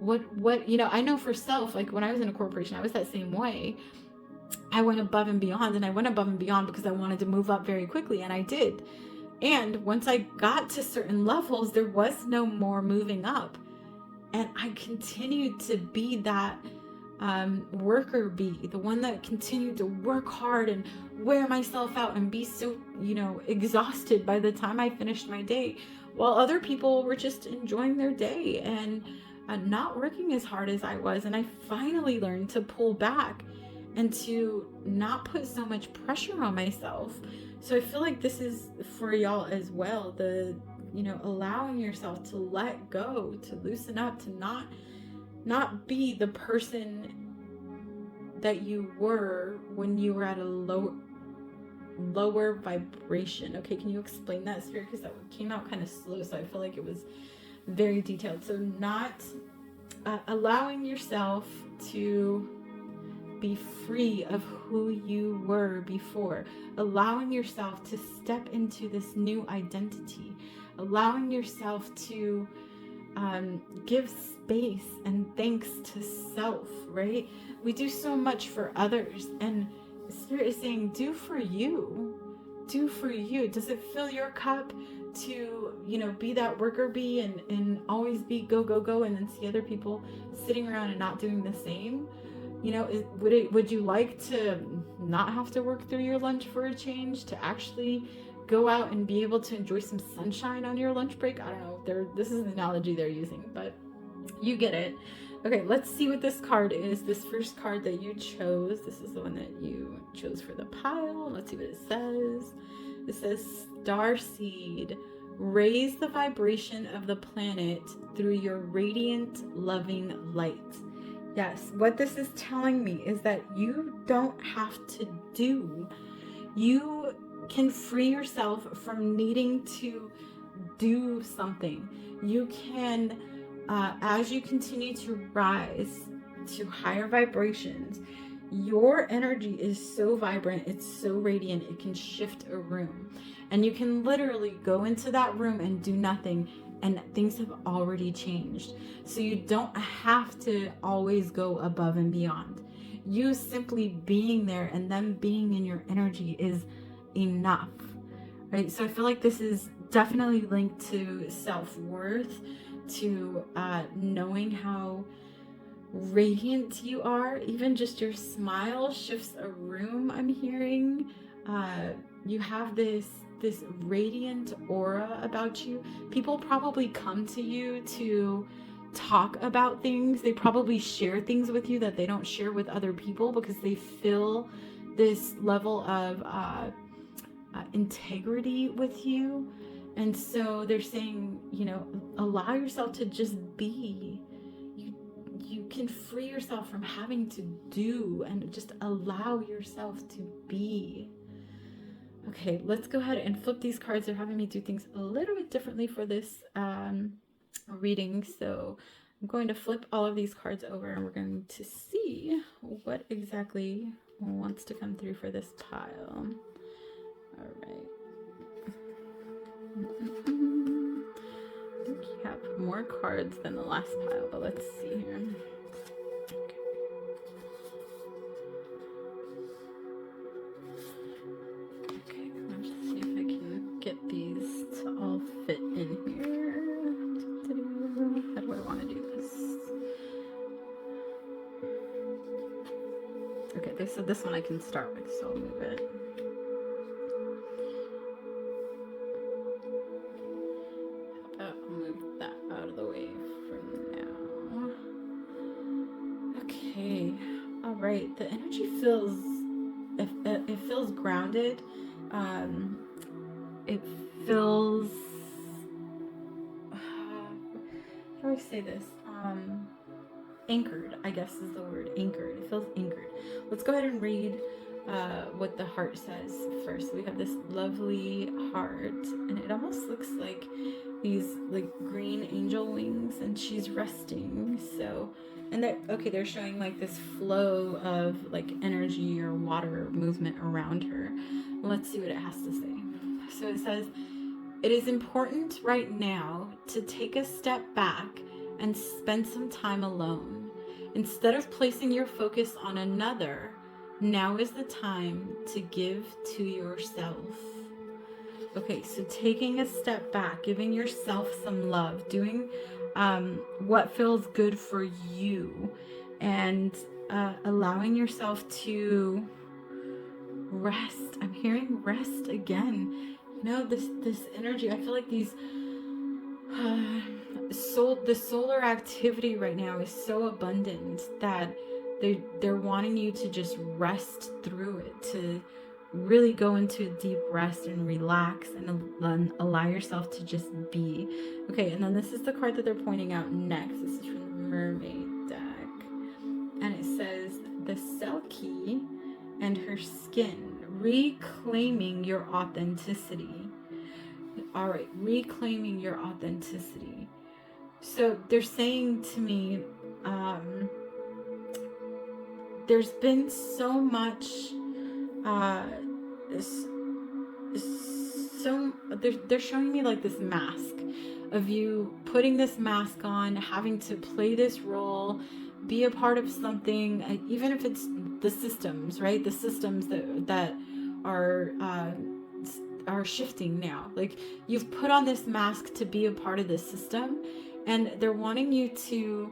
A: What I know for self, like when I was in a corporation, I was that same way. I went above and beyond, and I went above and beyond because I wanted to move up very quickly, and I did. And once I got to certain levels, there was no more moving up. And I continued to be that worker bee, the one that continued to work hard and wear myself out and be so, exhausted by the time I finished my day, while other people were just enjoying their day and not working as hard as I was. And I finally learned to pull back and to not put so much pressure on myself. So I feel like this is for y'all as well, allowing yourself to let go, to loosen up, to not be the person that you were when you were at a low. lower vibration. Okay, can you explain that, Spirit? Because that came out kind of slow, so I feel like it was very detailed. So not allowing yourself to be free of who you were before, allowing yourself to step into this new identity, allowing yourself to give space and thanks to self, right? We do so much for others, and Spirit is saying, do for you. Do for you. Does it fill your cup to, be that worker bee and always be go, go, go, and then see other people sitting around and not doing the same? Would you like to not have to work through your lunch for a change, to actually go out and be able to enjoy some sunshine on your lunch break? I don't know. This is the analogy they're using, but you get it. Okay, let's see what this card is. This first card that you chose. This is the one that you chose for the pile. Let's see what it says. It says, Starseed, raise the vibration of the planet through your radiant, loving light. Yes, what this is telling me is that you don't have to do. You can free yourself from needing to do something. You can, as you continue to rise to higher vibrations, your energy is so vibrant, it's so radiant, it can shift a room. And you can literally go into that room and do nothing, and things have already changed. So you don't have to always go above and beyond. You simply being there and them being in your energy is enough, right? So I feel like this is definitely linked to self-worth, to knowing how radiant you are. Even just your smile shifts a room, I'm hearing. You have this radiant aura about you. People probably come to you to talk about things. They probably share things with you that they don't share with other people because they feel this level of integrity with you. And so they're saying, allow yourself to just be. You can free yourself from having to do and just allow yourself to be. Okay, let's go ahead and flip these cards. They're having me do things a little bit differently for this reading. So I'm going to flip all of these cards over and we're going to see what exactly wants to come through for this pile. All right. I think you have more cards than the last pile, but let's see here. Okay, let's see if I can get these to all fit in here. How do I want to do this? Okay, they said this one I can start with, so I'll move it. Right, the energy feels it feels grounded. It feels how do I say this? Anchored, I guess is the word. Anchored. It feels anchored. Let's go ahead and read what the heart says first. We have this lovely heart, and it almost looks like these like green angel wings, and she's resting. So, and they're showing like this flow of like energy or water movement around her. Let's see what it has to say. So it says, it is important right now to take a step back and spend some time alone. Instead of placing your focus on another, now is the time to give to yourself. Okay, so taking a step back, giving yourself some love, doing what feels good for you, and allowing yourself to rest. I'm hearing rest again. This energy, I feel like these the solar activity right now is so abundant that they're wanting you to just rest through it, to really go into a deep rest and relax and allow yourself to just be. Okay, and then this is the card that they're pointing out next. This is from the Mermaid deck, and it says the Selkie and her skin reclaiming your authenticity. All right, reclaiming your authenticity. So they're saying to me, there's been so much, they're showing me like this mask of you putting this mask on, having to play this role, be a part of something, even if it's the systems, right? The systems that are shifting now. Like, you've put on this mask to be a part of this system, and they're wanting you to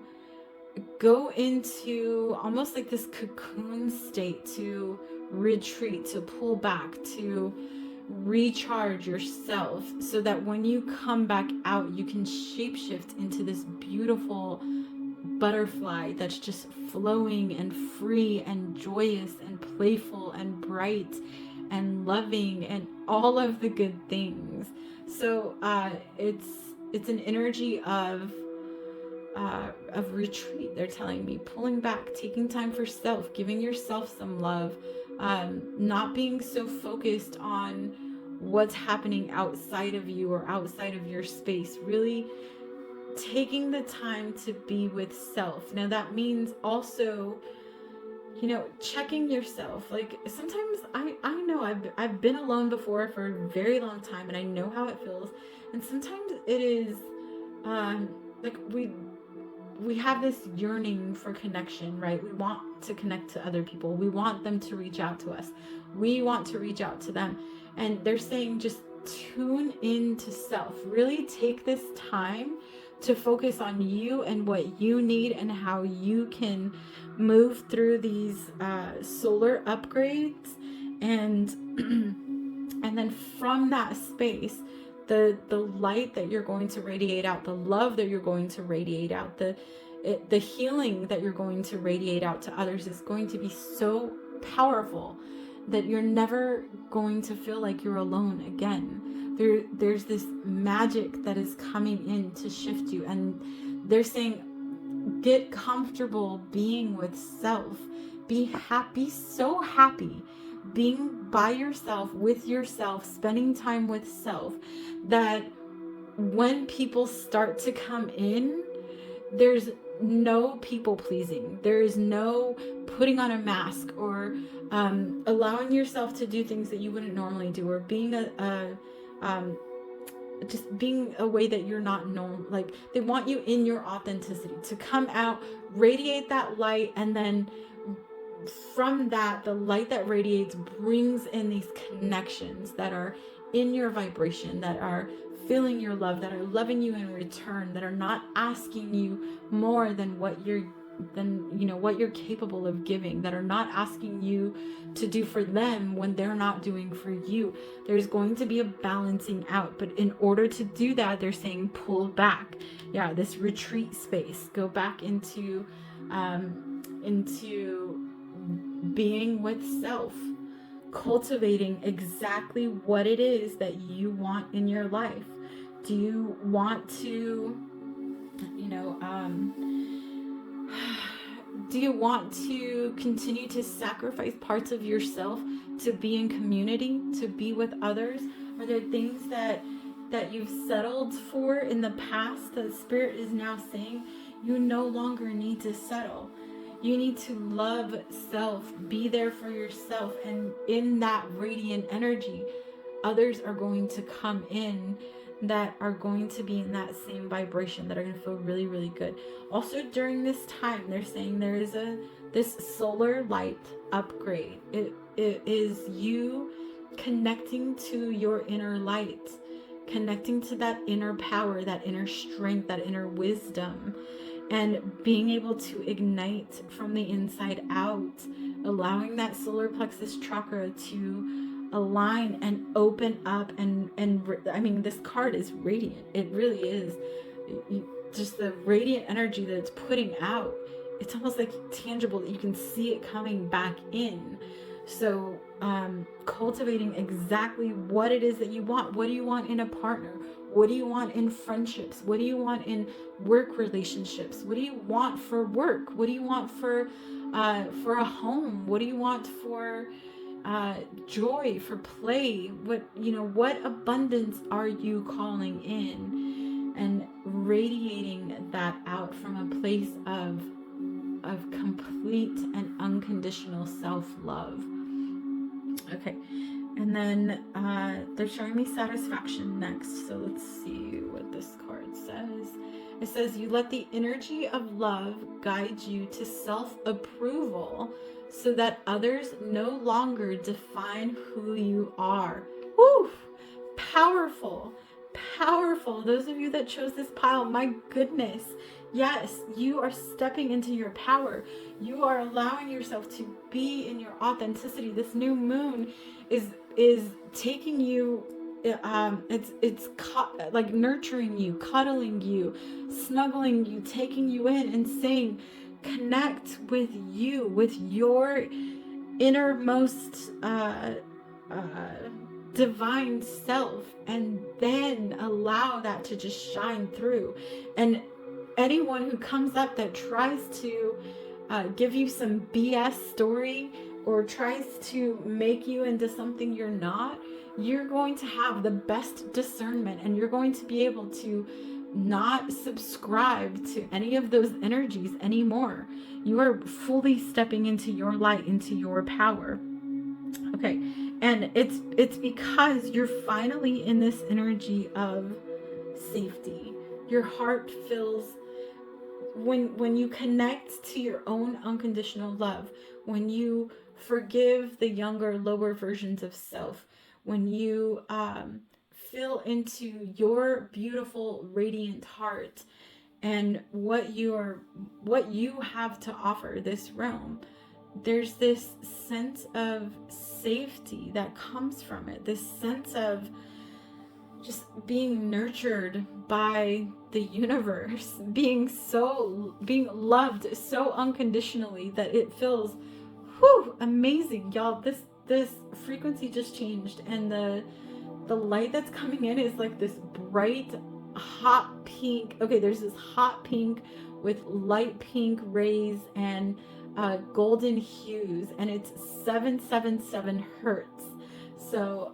A: go into almost like this cocoon state, to retreat, to pull back, to recharge yourself, so that when you come back out, you can shapeshift into this beautiful butterfly that's just flowing and free and joyous and playful and bright and loving and all of the good things. So it's an energy of retreat. They're telling me pulling back, taking time for self, giving yourself some love, not being so focused on what's happening outside of you or outside of your space, really taking the time to be with self. Now that means also, checking yourself. Like, sometimes I know I've been alone before for a very long time, and I know how it feels. And sometimes it is like we have this yearning for connection, right? We want to connect to other people. We want them to reach out to us. We want to reach out to them. And they're saying just tune into self. Really take this time to focus on you and what you need and how you can move through these solar upgrades, and and then from that space, the light that you're going to radiate out, the love that you're going to radiate out, the healing that you're going to radiate out to others is going to be so powerful that you're never going to feel like you're alone again. There's this magic that is coming in to shift you, and they're saying get comfortable being with self. Be happy, so happy being by yourself, with yourself, spending time with self, that when people start to come in, there's no people pleasing. There is no putting on a mask or allowing yourself to do things that you wouldn't normally do, or being just being a way that you're not known. Like, they want you in your authenticity to come out, radiate that light, and then from that, the light that radiates brings in these connections that are in your vibration, that are feeling your love, that are loving you in return, that are not asking you more than what you're capable of giving, that are not asking you to do for them when they're not doing for you. There's going to be a balancing out, but in order to do that, they're saying pull back. Yeah, this retreat space. Go back into being with self, cultivating exactly what it is that you want in your life. Do you want to, do you want to continue to sacrifice parts of yourself to be in community, to be with others? Are there things that you've settled for in the past that Spirit is now saying you no longer need to settle? You need to love self, be there for yourself, and in that radiant energy, others are going to come in that are going to be in that same vibration, that are going to feel really, really good. Also, during this time, they're saying there is this solar light upgrade. It is you connecting to your inner light, connecting to that inner power, that inner strength, that inner wisdom, and being able to ignite from the inside out, allowing that solar plexus chakra to align and open up. And I mean, this card is radiant. It really is. Just the radiant energy that it's putting out, it's almost like tangible, that you can see it coming back in. So cultivating exactly what it is that you want. What do you want in a partner? What do you want in friendships? What do you want in work relationships? What do you want for work? What do you want for a home? What do you want for joy, for play. What abundance are you calling in, and radiating that out from a place of complete and unconditional self-love. Okay, and then they're showing me satisfaction next. So let's see what this card says. It says, you let the energy of love guide you to self-approval so that others no longer define who you are. Woo! Powerful. Powerful. Those of you that chose this pile, my goodness. Yes, you are stepping into your power. You are allowing yourself to be in your authenticity. This new moon is taking you, it's like nurturing you, cuddling you, snuggling you, taking you in and saying, connect with you, with your innermost divine self, and then allow that to just shine through. And anyone who comes up that tries to give you some BS story or tries to make you into something you're not, you're going to have the best discernment, and you're going to be able to not subscribe to any of those energies anymore. You are fully stepping into your light, into your power. Okay, and it's because you're finally in this energy of safety. Your heart feels, when you connect to your own unconditional love, when you forgive the younger, lower versions of self, when you feel into your beautiful, radiant heart and what you have to offer this realm, there's this sense of safety that comes from it, this sense of just being nurtured by the universe, being loved so unconditionally that it feels amazing. Y'all, this frequency just changed, and the light that's coming in is like this bright hot pink. Okay, there's this hot pink with light pink rays and golden hues, and it's 777 hertz. So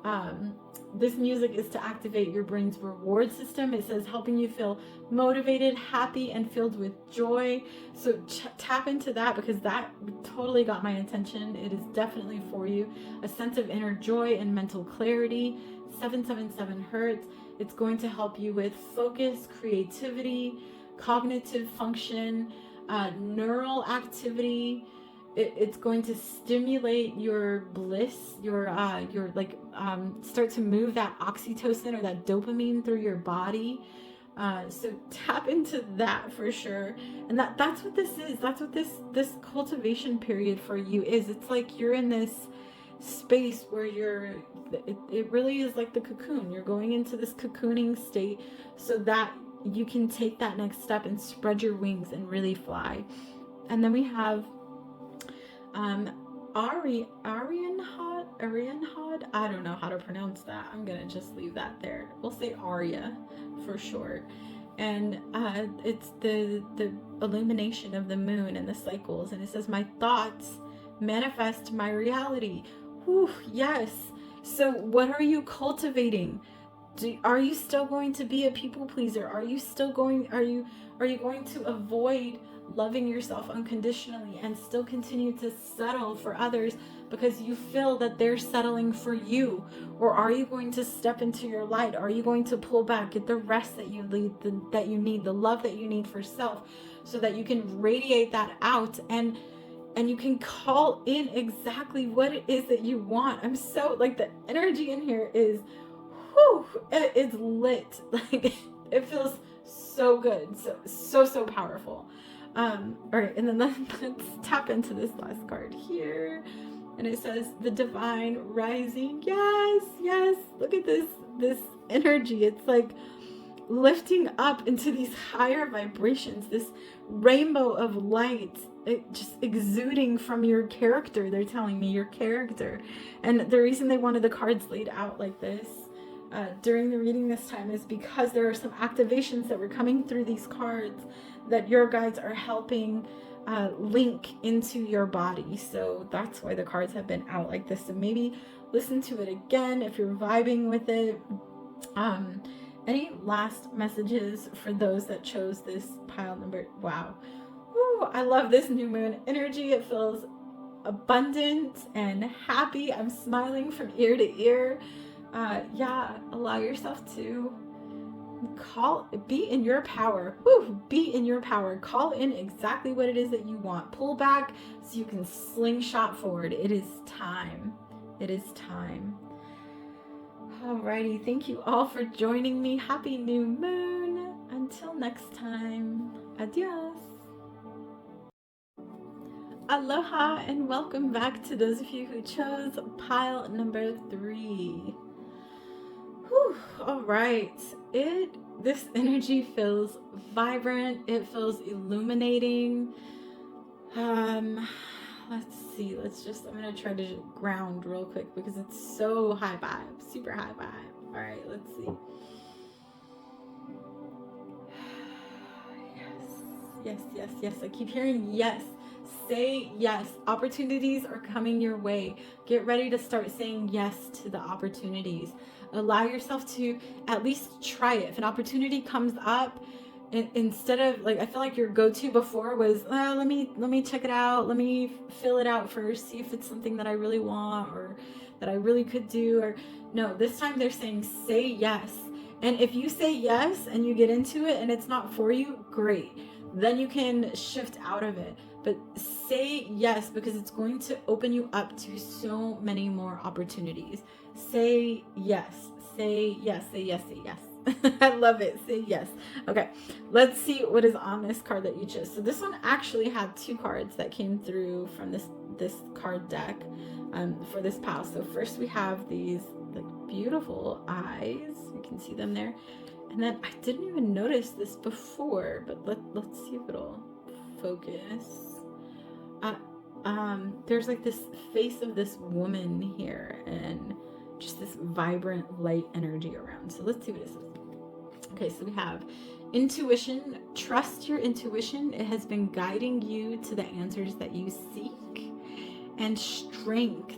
A: this music is to activate your brain's reward system. It says helping you feel motivated, happy, and filled with joy. So tap into that, because that totally got my attention. It is definitely for you. A sense of inner joy and mental clarity. 777 hertz. It's going to help you with focus, creativity, cognitive function, neural activity. It's going to stimulate your bliss, your start to move that oxytocin or that dopamine through your body. So tap into that for sure. And that's what this is. That's what this cultivation period for you is. It's like you're in this space where it really is like the cocoon. You're going into this cocooning state so that you can take that next step and spread your wings and really fly. And then we have Arianhad. I don't know how to pronounce that. I'm gonna just leave that there. We'll say Arya for short. And it's the illumination of the moon and the cycles. And it says, my thoughts manifest my reality. Whew, yes. So what are you cultivating? Are you still going to be a people pleaser? Are you going to avoid loving yourself unconditionally and still continue to settle for others because you feel that they're settling for you? Or are you going to step into your light? Are you going to pull back, get the rest that you need, the love that you need for self, so that you can radiate that out and you can call in exactly what it is that you want? I'm so, like, the energy in here is, it's lit. Like, it feels so good, so powerful. All right, and then let's tap into this last card here, and it says the divine rising. Yes, look at this energy. It's like lifting up into these higher vibrations, this rainbow of light, it just exuding from your character. They're telling me your character. And the reason they wanted the cards laid out like this during the reading this time is because there are some activations that were coming through these cards that your guides are helping link into your body. So that's why the cards have been out like this. So maybe listen to it again if you're vibing with it. Any last messages for those that chose this pile number? Wow. Woo, I love this new moon energy. It feels abundant and happy. I'm smiling from ear to ear. Yeah, allow yourself to be in your power. Woo, be in your power. Call in exactly what it is that you want. Pull back so you can slingshot forward. It is time. It is time. Alrighty, thank you all for joining me. Happy new moon. Until next time, adios. Aloha and welcome back to those of you who chose pile number 3. Whew, all right. This energy feels vibrant. It feels illuminating. Let's see. I'm gonna try to ground real quick because it's so high vibe, super high vibe. All right, let's see. Yes. I keep hearing yes. Say yes. Opportunities are coming your way. Get ready to start saying yes to the opportunities. Allow yourself to at least try it. If an opportunity comes up, instead of I feel like your go-to before was, let me check it out. Let me fill it out first. See if it's something that I really want or that I really could do. Or no, this time they're saying say yes. And if you say yes and you get into it and it's not for you, great. Then you can shift out of it. But say yes, because it's going to open you up to so many more opportunities. Say yes. Say yes. Say yes. Say yes. I love it. Say yes. Okay, let's see what is on this card that you chose. So this one actually had 2 cards that came through from this card deck for this pile. So first we have these beautiful eyes. You can see them there. And then I didn't even notice this before, but let's see if it'll focus. There's this face of this woman here and just this vibrant light energy around. So let's see what it says. Okay, so we have intuition. Trust your intuition. It has been guiding you to the answers that you seek. And strength.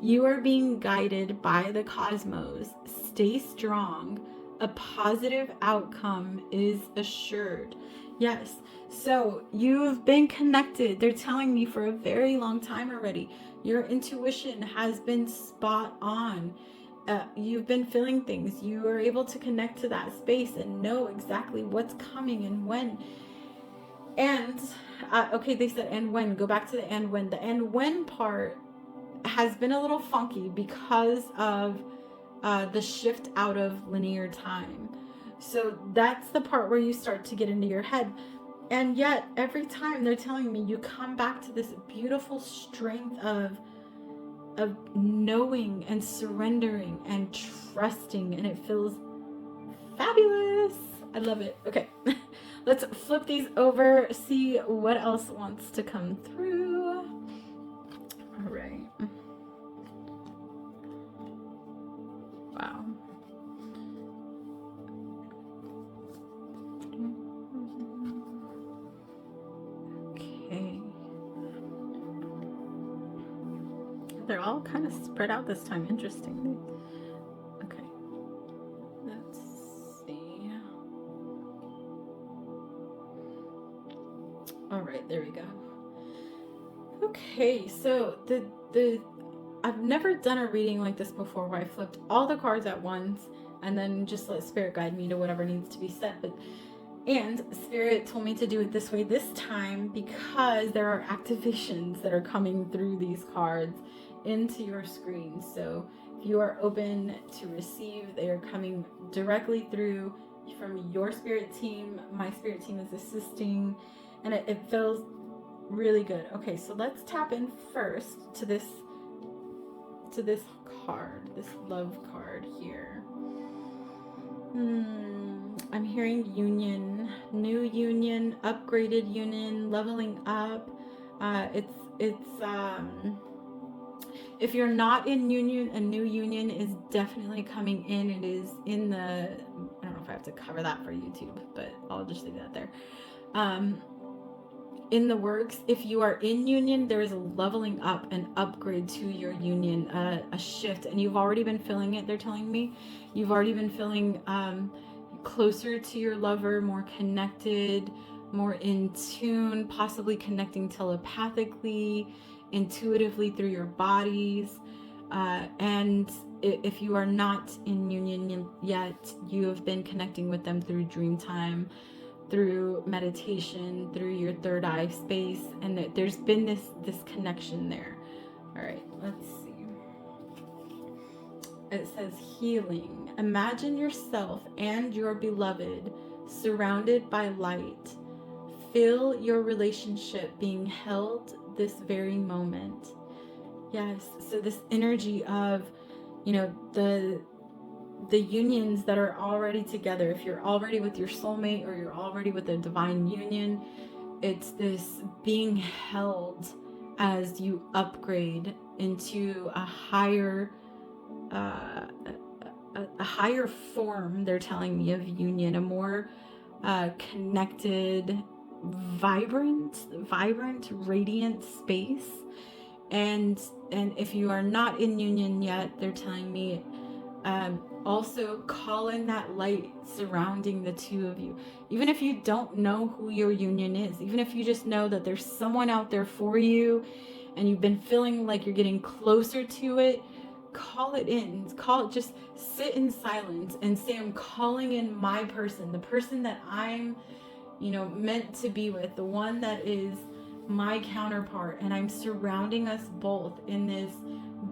A: You are being guided by the cosmos. Stay strong. A positive outcome is assured. Yes. So you've been connected. They're telling me for a very long time already. Your intuition has been spot on. You've been feeling things. You are able to connect to that space and know exactly what's coming and when. And, okay, they said and when. Go back to the and when. The and when part has been a little funky because of the shift out of linear time. So that's the part where you start to get into your head. And yet every time they're telling me you come back to this beautiful strength of knowing and surrendering and trusting, and it feels fabulous. I love it. Okay, let's flip these over, see what else wants to come through. All right. Wow. Okay. They're all kind of spread out this time, interestingly. Okay. Let's see. All right, there we go. Okay, so I've never done a reading like this before where I flipped all the cards at once and then just let spirit guide me to whatever needs to be said. And spirit told me to do it this way this time because there are activations that are coming through these cards into your screen. So if you are open to receive, they are coming directly through from your spirit team. My spirit team is assisting, and it feels really good. Okay, so let's tap in first to this card, this love card here. I'm hearing union, new union, upgraded union, leveling up. If you're not in union, a new union is definitely coming in. It is in the, I don't know if I have to cover that for YouTube, but I'll just leave that there. In the works. If you are in union, there is a leveling up, an upgrade to your union, a shift, and you've already been feeling it. They're telling me you've already been feeling closer to your lover, more connected, more in tune, possibly connecting telepathically, intuitively through your bodies. And if you are not in union yet, you have been connecting with them through dream time, through meditation, through your third eye space, and there's been this connection there. All right, let's see. It says healing. Imagine yourself and your beloved surrounded by light. Feel your relationship being held this very moment. Yes, so this energy of, the unions that are already together. If you're already with your soulmate or you're already with a divine union, it's this being held as you upgrade into a higher form, they're telling me, of union, a more connected, vibrant, radiant space. And if you are not in union yet, they're telling me also call in that light surrounding the two of you. Even if you don't know who your union is, even if you just know that there's someone out there for you and you've been feeling like you're getting closer to it, call it in. Just sit in silence and say, I'm calling in my person, the person that I'm, meant to be with, the one that is my counterpart, and I'm surrounding us both in this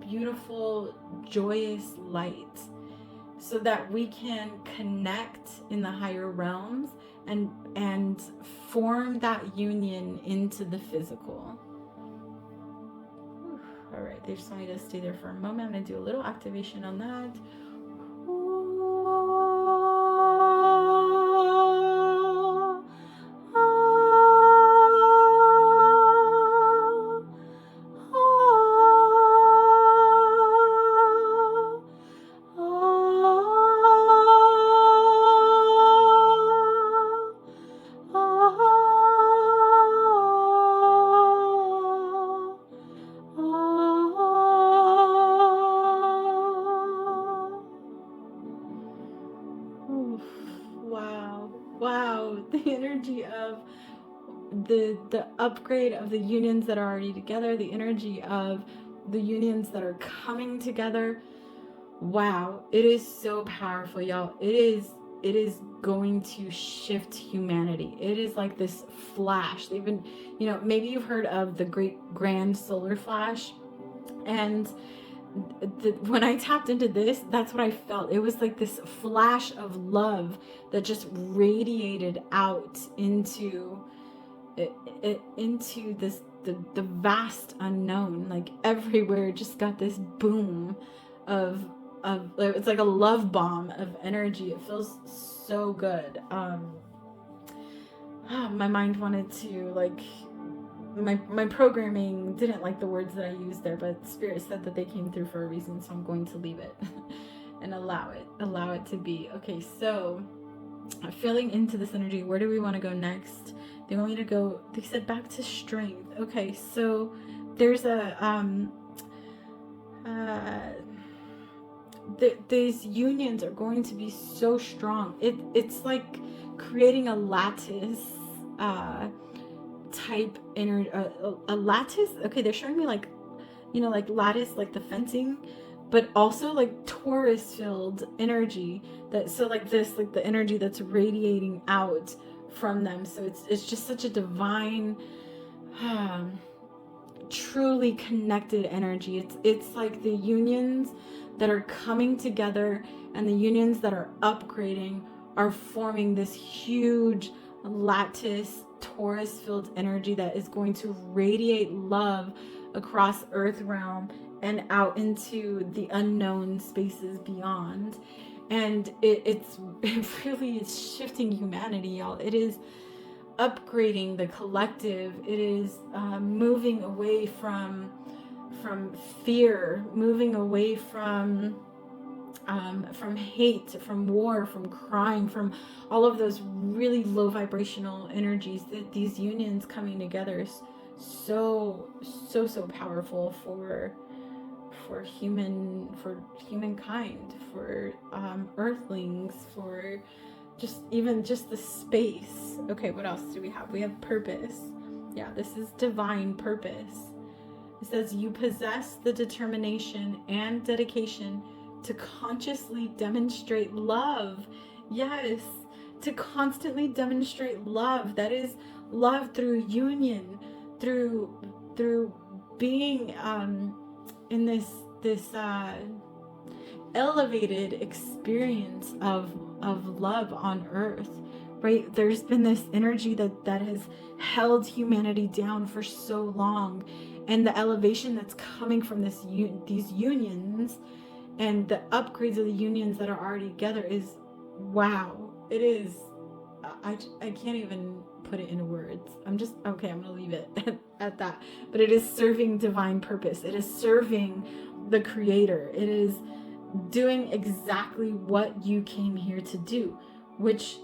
A: beautiful, joyous light, so that we can connect in the higher realms and form that union into the physical. All right, they just want me to stay there for a moment. I'm going to do a little activation on that. Wow, the energy of the upgrade of the unions that are already together, the energy of the unions that are coming together. Wow, it is so powerful, y'all. It is going to shift humanity. It is like this flash. They've been, maybe you've heard of the great grand solar flash, and when I tapped into this, that's what I felt. It was like this flash of love that just radiated out into this the vast unknown. Like everywhere, just got this boom of it's like a love bomb of energy. It feels so good. My mind wanted to my programming didn't like the words that I used there, but Spirit said that they came through for a reason, so I'm going to leave it and allow it to be. Okay, so feeling into this energy, where do we want to go next? They want me to go, they said, back to strength. Okay, so there's these unions are going to be so strong. It's like creating a lattice type a lattice. Okay, they're showing me like lattice, like the fencing, but also like torus filled energy, that so like this, like the energy that's radiating out from them. So it's just such a divine, truly connected energy. It's like the unions that are coming together and the unions that are upgrading are forming this huge lattice torus filled energy that is going to radiate love across earth realm and out into the unknown spaces beyond. And it really is shifting humanity, y'all. It is upgrading the collective. It is moving away from fear, moving away from hate, from war, from crime, from all of those really low vibrational energies. These unions coming together is so powerful for humankind, for earthlings, for just the space. Okay, what else do we have? We have purpose. Yeah, this is divine purpose. It says you possess the determination and dedication to consciously demonstrate love. Yes, to constantly demonstrate love. That is love through union, through being in this elevated experience of love on earth, right? There's been this energy that has held humanity down for so long, and the elevation that's coming from these unions and the upgrades of the unions that are already together is wow. It is, I can't even put it into words. I'm gonna leave it at that. But it is serving divine purpose. It is serving the creator. It is doing exactly what you came here to do, which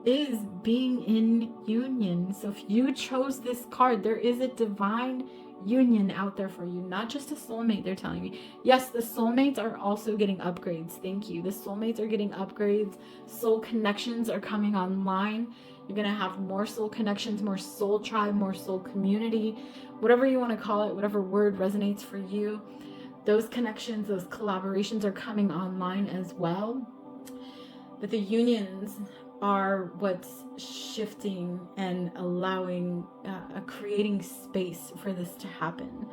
A: is being in union. So if you chose this card, there is a divine union out there for you, not just a soulmate. They're telling me, yes, the soulmates are also getting upgrades. Thank you. The soulmates are getting upgrades. Soul connections are coming online. You're gonna have more soul connections, more soul tribe, more soul community, whatever you want to call it, whatever word resonates for you. Those connections, those collaborations are coming online as well. But the unions are what's shifting and allowing, creating space for this to happen.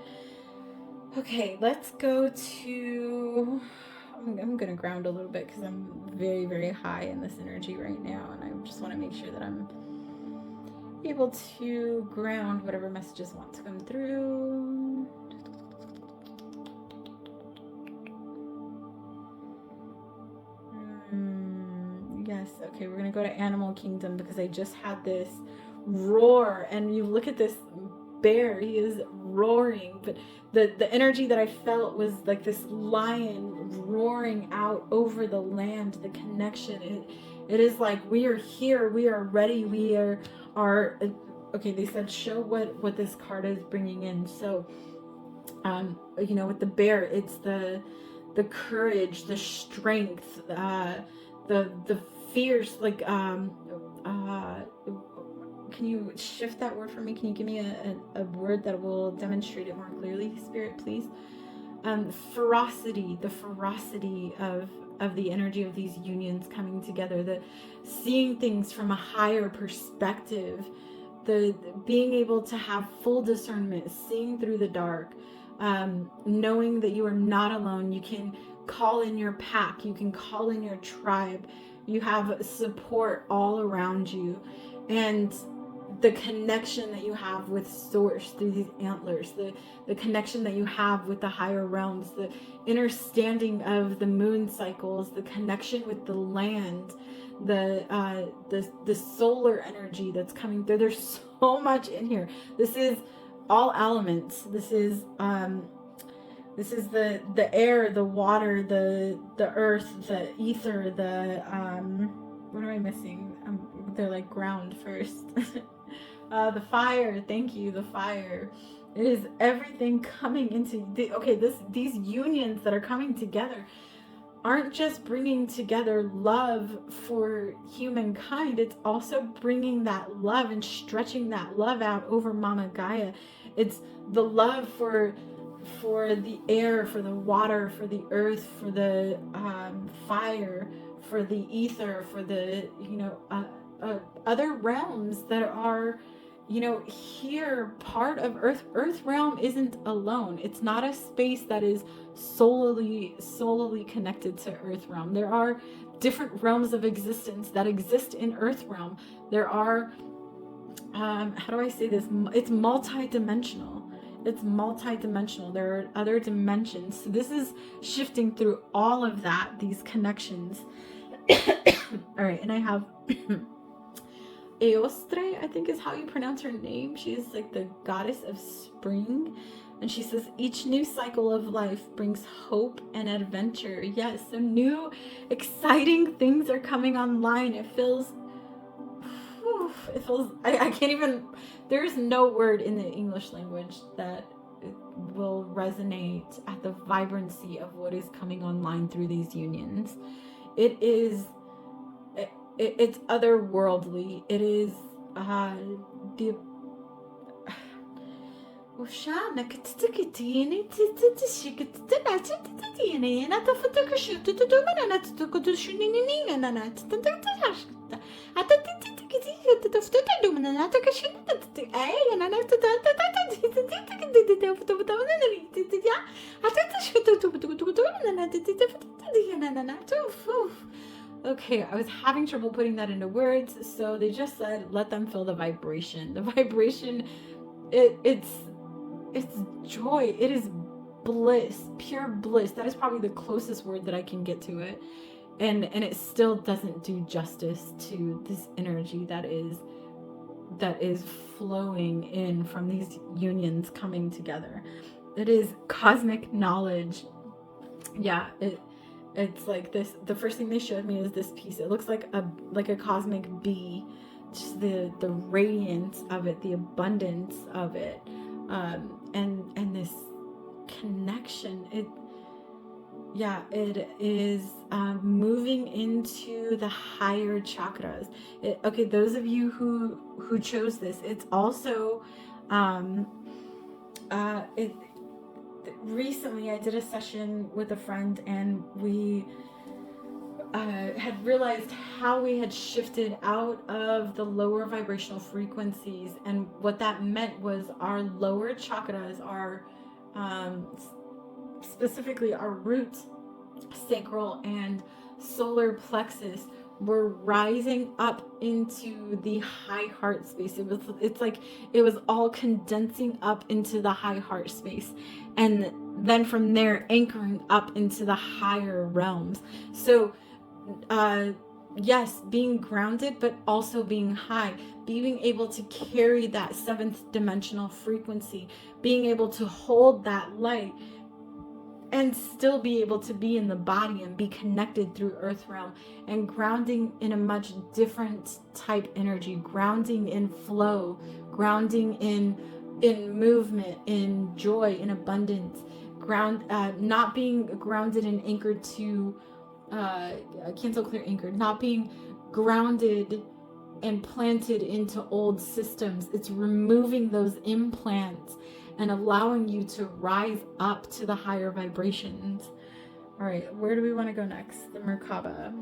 A: Okay, let's go to, I'm going to ground a little bit because I'm very, very high in this energy right now. And I just want to make sure that I'm able to ground whatever messages want to come through. Yes, okay, we're gonna go to Animal Kingdom because I just had this roar, and you look at this bear, he is roaring, but the energy that I felt was like this lion roaring out over the land. The connection, it is like we are here, we are ready, we are okay. They said show what this card is bringing in. So with the bear, it's the courage, the strength, the fierce, like can you shift that word for me? Can you give me a word that will demonstrate it more clearly, Spirit, please? Ferocity, the ferocity of the energy of these unions coming together, the seeing things from a higher perspective, the being able to have full discernment, seeing through the dark, knowing that you are not alone. You can call in your pack, you can call in your tribe, you have support all around you, and the connection that you have with source through these antlers, the connection that you have with the higher realms, the understanding of the moon cycles, the connection with the land, the solar energy that's coming through. There's so much in here. This is all elements. This is the air, the water, the earth, the ether, what am I missing? They're like ground first. The fire, thank you, the fire. It is everything coming into these unions that are coming together aren't just bringing together love for humankind, it's also bringing that love and stretching that love out over Mama Gaia. It's the love for the air, for the water, for the earth, for the fire, for the ether, for the other realms that are here part of Earth realm isn't alone. It's not a space that is solely connected to Earth realm. There are different realms of existence that exist in Earth realm. There are how do I say this? It's multi-dimensional. There are other dimensions. So this is shifting through all of that, these connections. All right, and I have Eostre, I think is how you pronounce her name. She is like the goddess of spring. And she says, each new cycle of life brings hope and adventure. Yes, so new exciting things are coming online. It feels, I can't even, there's no word in the English language that will resonate at the vibrancy of what is coming online through these unions. It is, it's otherworldly. It is the okay, I was having trouble putting that into words, so they just said, let them feel the vibration. The vibration, it's joy. It is bliss, pure bliss. That is probably the closest word that I can get to it. And it still doesn't do justice to this energy that is flowing in from these unions coming together. It is cosmic knowledge. Yeah, it's like this. The first thing they showed me is this piece. It looks like a cosmic bee. Just the radiance of it, the abundance of it, and this connection. It is moving into the higher chakras. Okay, those of you who chose this, it's also recently I did a session with a friend, and we had realized how we had shifted out of the lower vibrational frequencies, and what that meant was our lower chakras, our specifically our root, sacral, and solar plexus were rising up into the high heart space. It's like it was all condensing up into the high heart space, and then from there anchoring up into the higher realms. So yes, being grounded, but also being high, being able to carry that 7th dimensional frequency, being able to hold that light and still be able to be in the body and be connected through earth realm, and grounding in a much different type energy, grounding in flow, grounding in movement, in joy, in abundance, not being grounded and anchored to cancel, clear, anchored, not being grounded and planted into old systems. It's removing those implants and allowing you to rise up to the higher vibrations. All right, where do we want to go next? The Merkaba.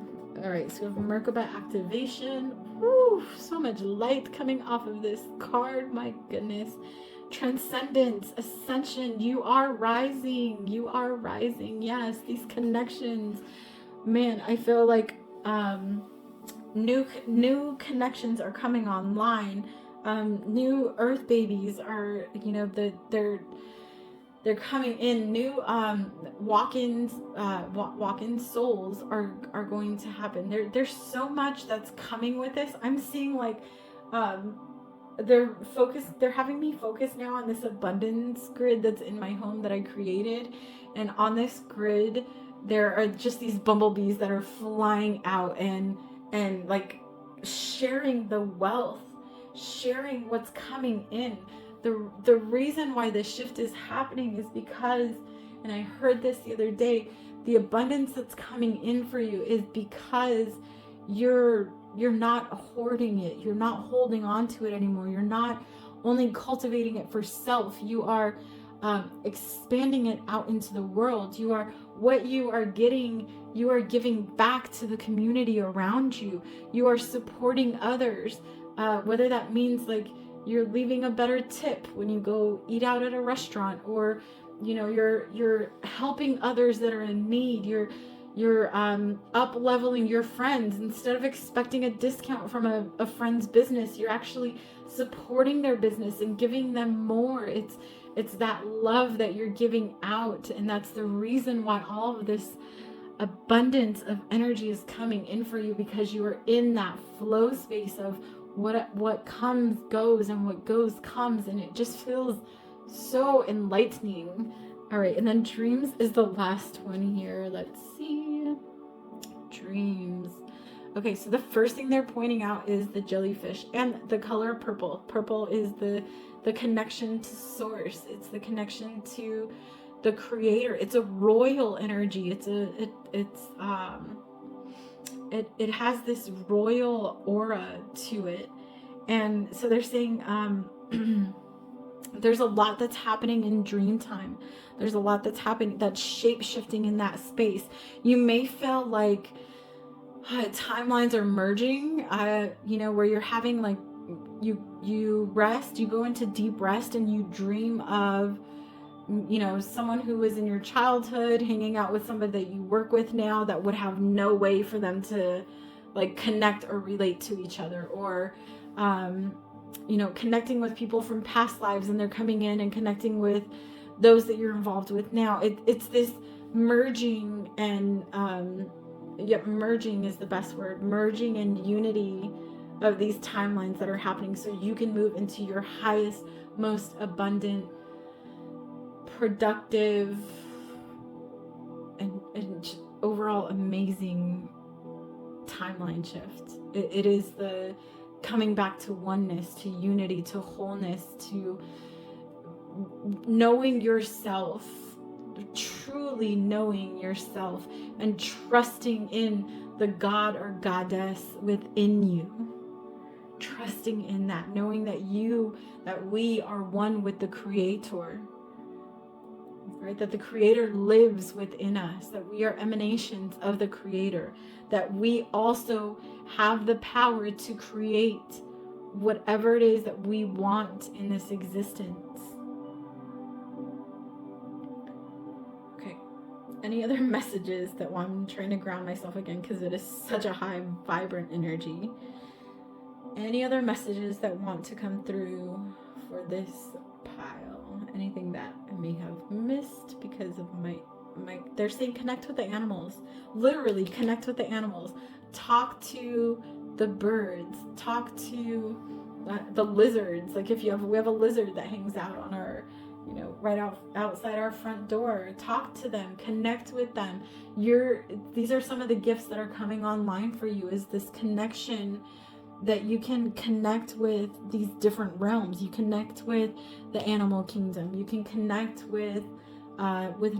A: All right, so we have Merkaba activation. Woo, so much light coming off of this card. My goodness. Transcendence, ascension. You are rising. You are rising. Yes, these connections. Man, I feel like new connections are coming online. New earth babies are, they're coming in. New walk-ins souls are going to happen. There's so much that's coming with this. I'm seeing like they're having me focus now on this abundance grid that's in my home that I created, and on this grid there are just these bumblebees that are flying out and like sharing the wealth, sharing what's coming in. The reason why this shift is happening is because, and I heard this the other day, the abundance that's coming in for you is because you're not hoarding it. You're not holding on to it anymore. You're not only cultivating it for self. You are expanding it out into the world. What you are getting, you are giving back to the community around you. You are supporting others, whether that means like you're leaving a better tip when you go eat out at a restaurant, or you're helping others that are in need. You're up leveling your friends. Instead of expecting a discount from a friend's business, you're actually supporting their business and giving them more. It's that love that you're giving out, and that's the reason why all of this abundance of energy is coming in for you, because you are in that flow space of what comes goes and what goes comes, and it just feels So enlightening. All right, and then dreams is the last one here. Let's see. Dreams. Okay, so the first thing they're pointing out is the jellyfish and the color purple. Purple is the connection to source. It's the connection to the creator. It's a royal energy. It has this royal aura to it. And so they're saying there's a lot that's happening in dream time. There's a lot that's happening, that's shape shifting in that space. You may feel like timelines are merging, where you're having like, you rest, you go into deep rest and you dream of, someone who was in your childhood hanging out with somebody that you work with now that would have no way for them to like connect or relate to each other, or connecting with people from past lives and they're coming in and connecting with those that you're involved with now. It's this merging, and merging is the best word, merging and unity of these timelines that are happening so you can move into your highest, most abundant, productive, and overall amazing timeline shift. It is the coming back to oneness, to unity, to wholeness, to knowing yourself, truly knowing yourself, and trusting in the God or goddess within you. Trusting in that, knowing that we are one with the creator, right? That the creator lives within us, that we are emanations of the creator, that we also have the power to create whatever it is that we want in this existence. Okay. Any other messages that I'm trying to ground myself again, because it is such a high, vibrant energy. Any other messages that want to come through for this pile? Anything that I may have missed because of my they're saying connect with the animals. Literally connect with the animals. Talk to the birds. Talk to the lizards. Like we have a lizard that hangs out on our, right outside our front door. Talk to them. Connect with them. These are some of the gifts that are coming online for you, is this connection, that you can connect with these different realms. You connect with the animal kingdom. You can connect with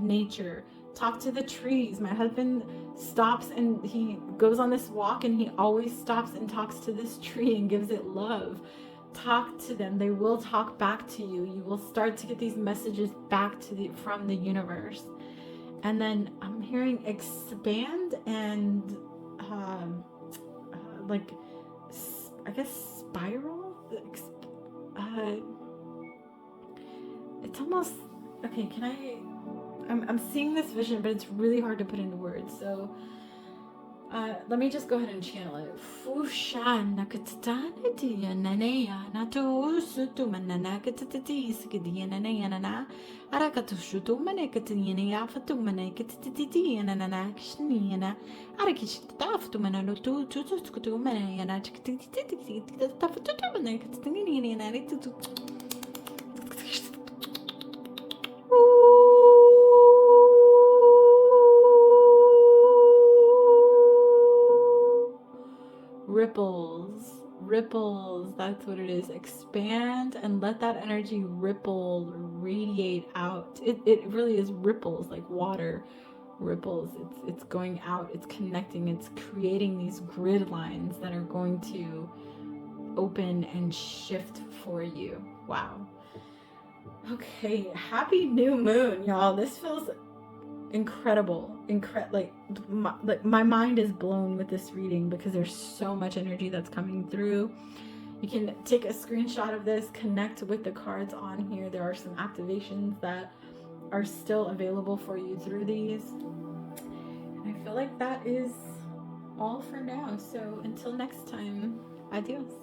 A: nature. Talk to the trees. My husband stops and he goes on this walk and he always stops and talks to this tree and gives it love. Talk to them. They will talk back to you. You will start to get these messages back from the universe. And then I'm hearing expand and I guess spiral. It's almost okay. I'm seeing this vision, but it's really hard to put into words. So let me just go ahead and channel it. Ripples, that's what it is. Expand and let that energy ripple, radiate out. It really is ripples, like water ripples. It's going out, it's connecting, it's creating these grid lines that are going to open and shift for you. Wow. Okay, happy new moon, y'all. This feels incredible. My mind is blown with this reading because there's so much energy that's coming through. You can take a screenshot of this, connect with the cards on here. There are some activations that are still available for you through these. And I feel like that is all for now. So until next time, adios.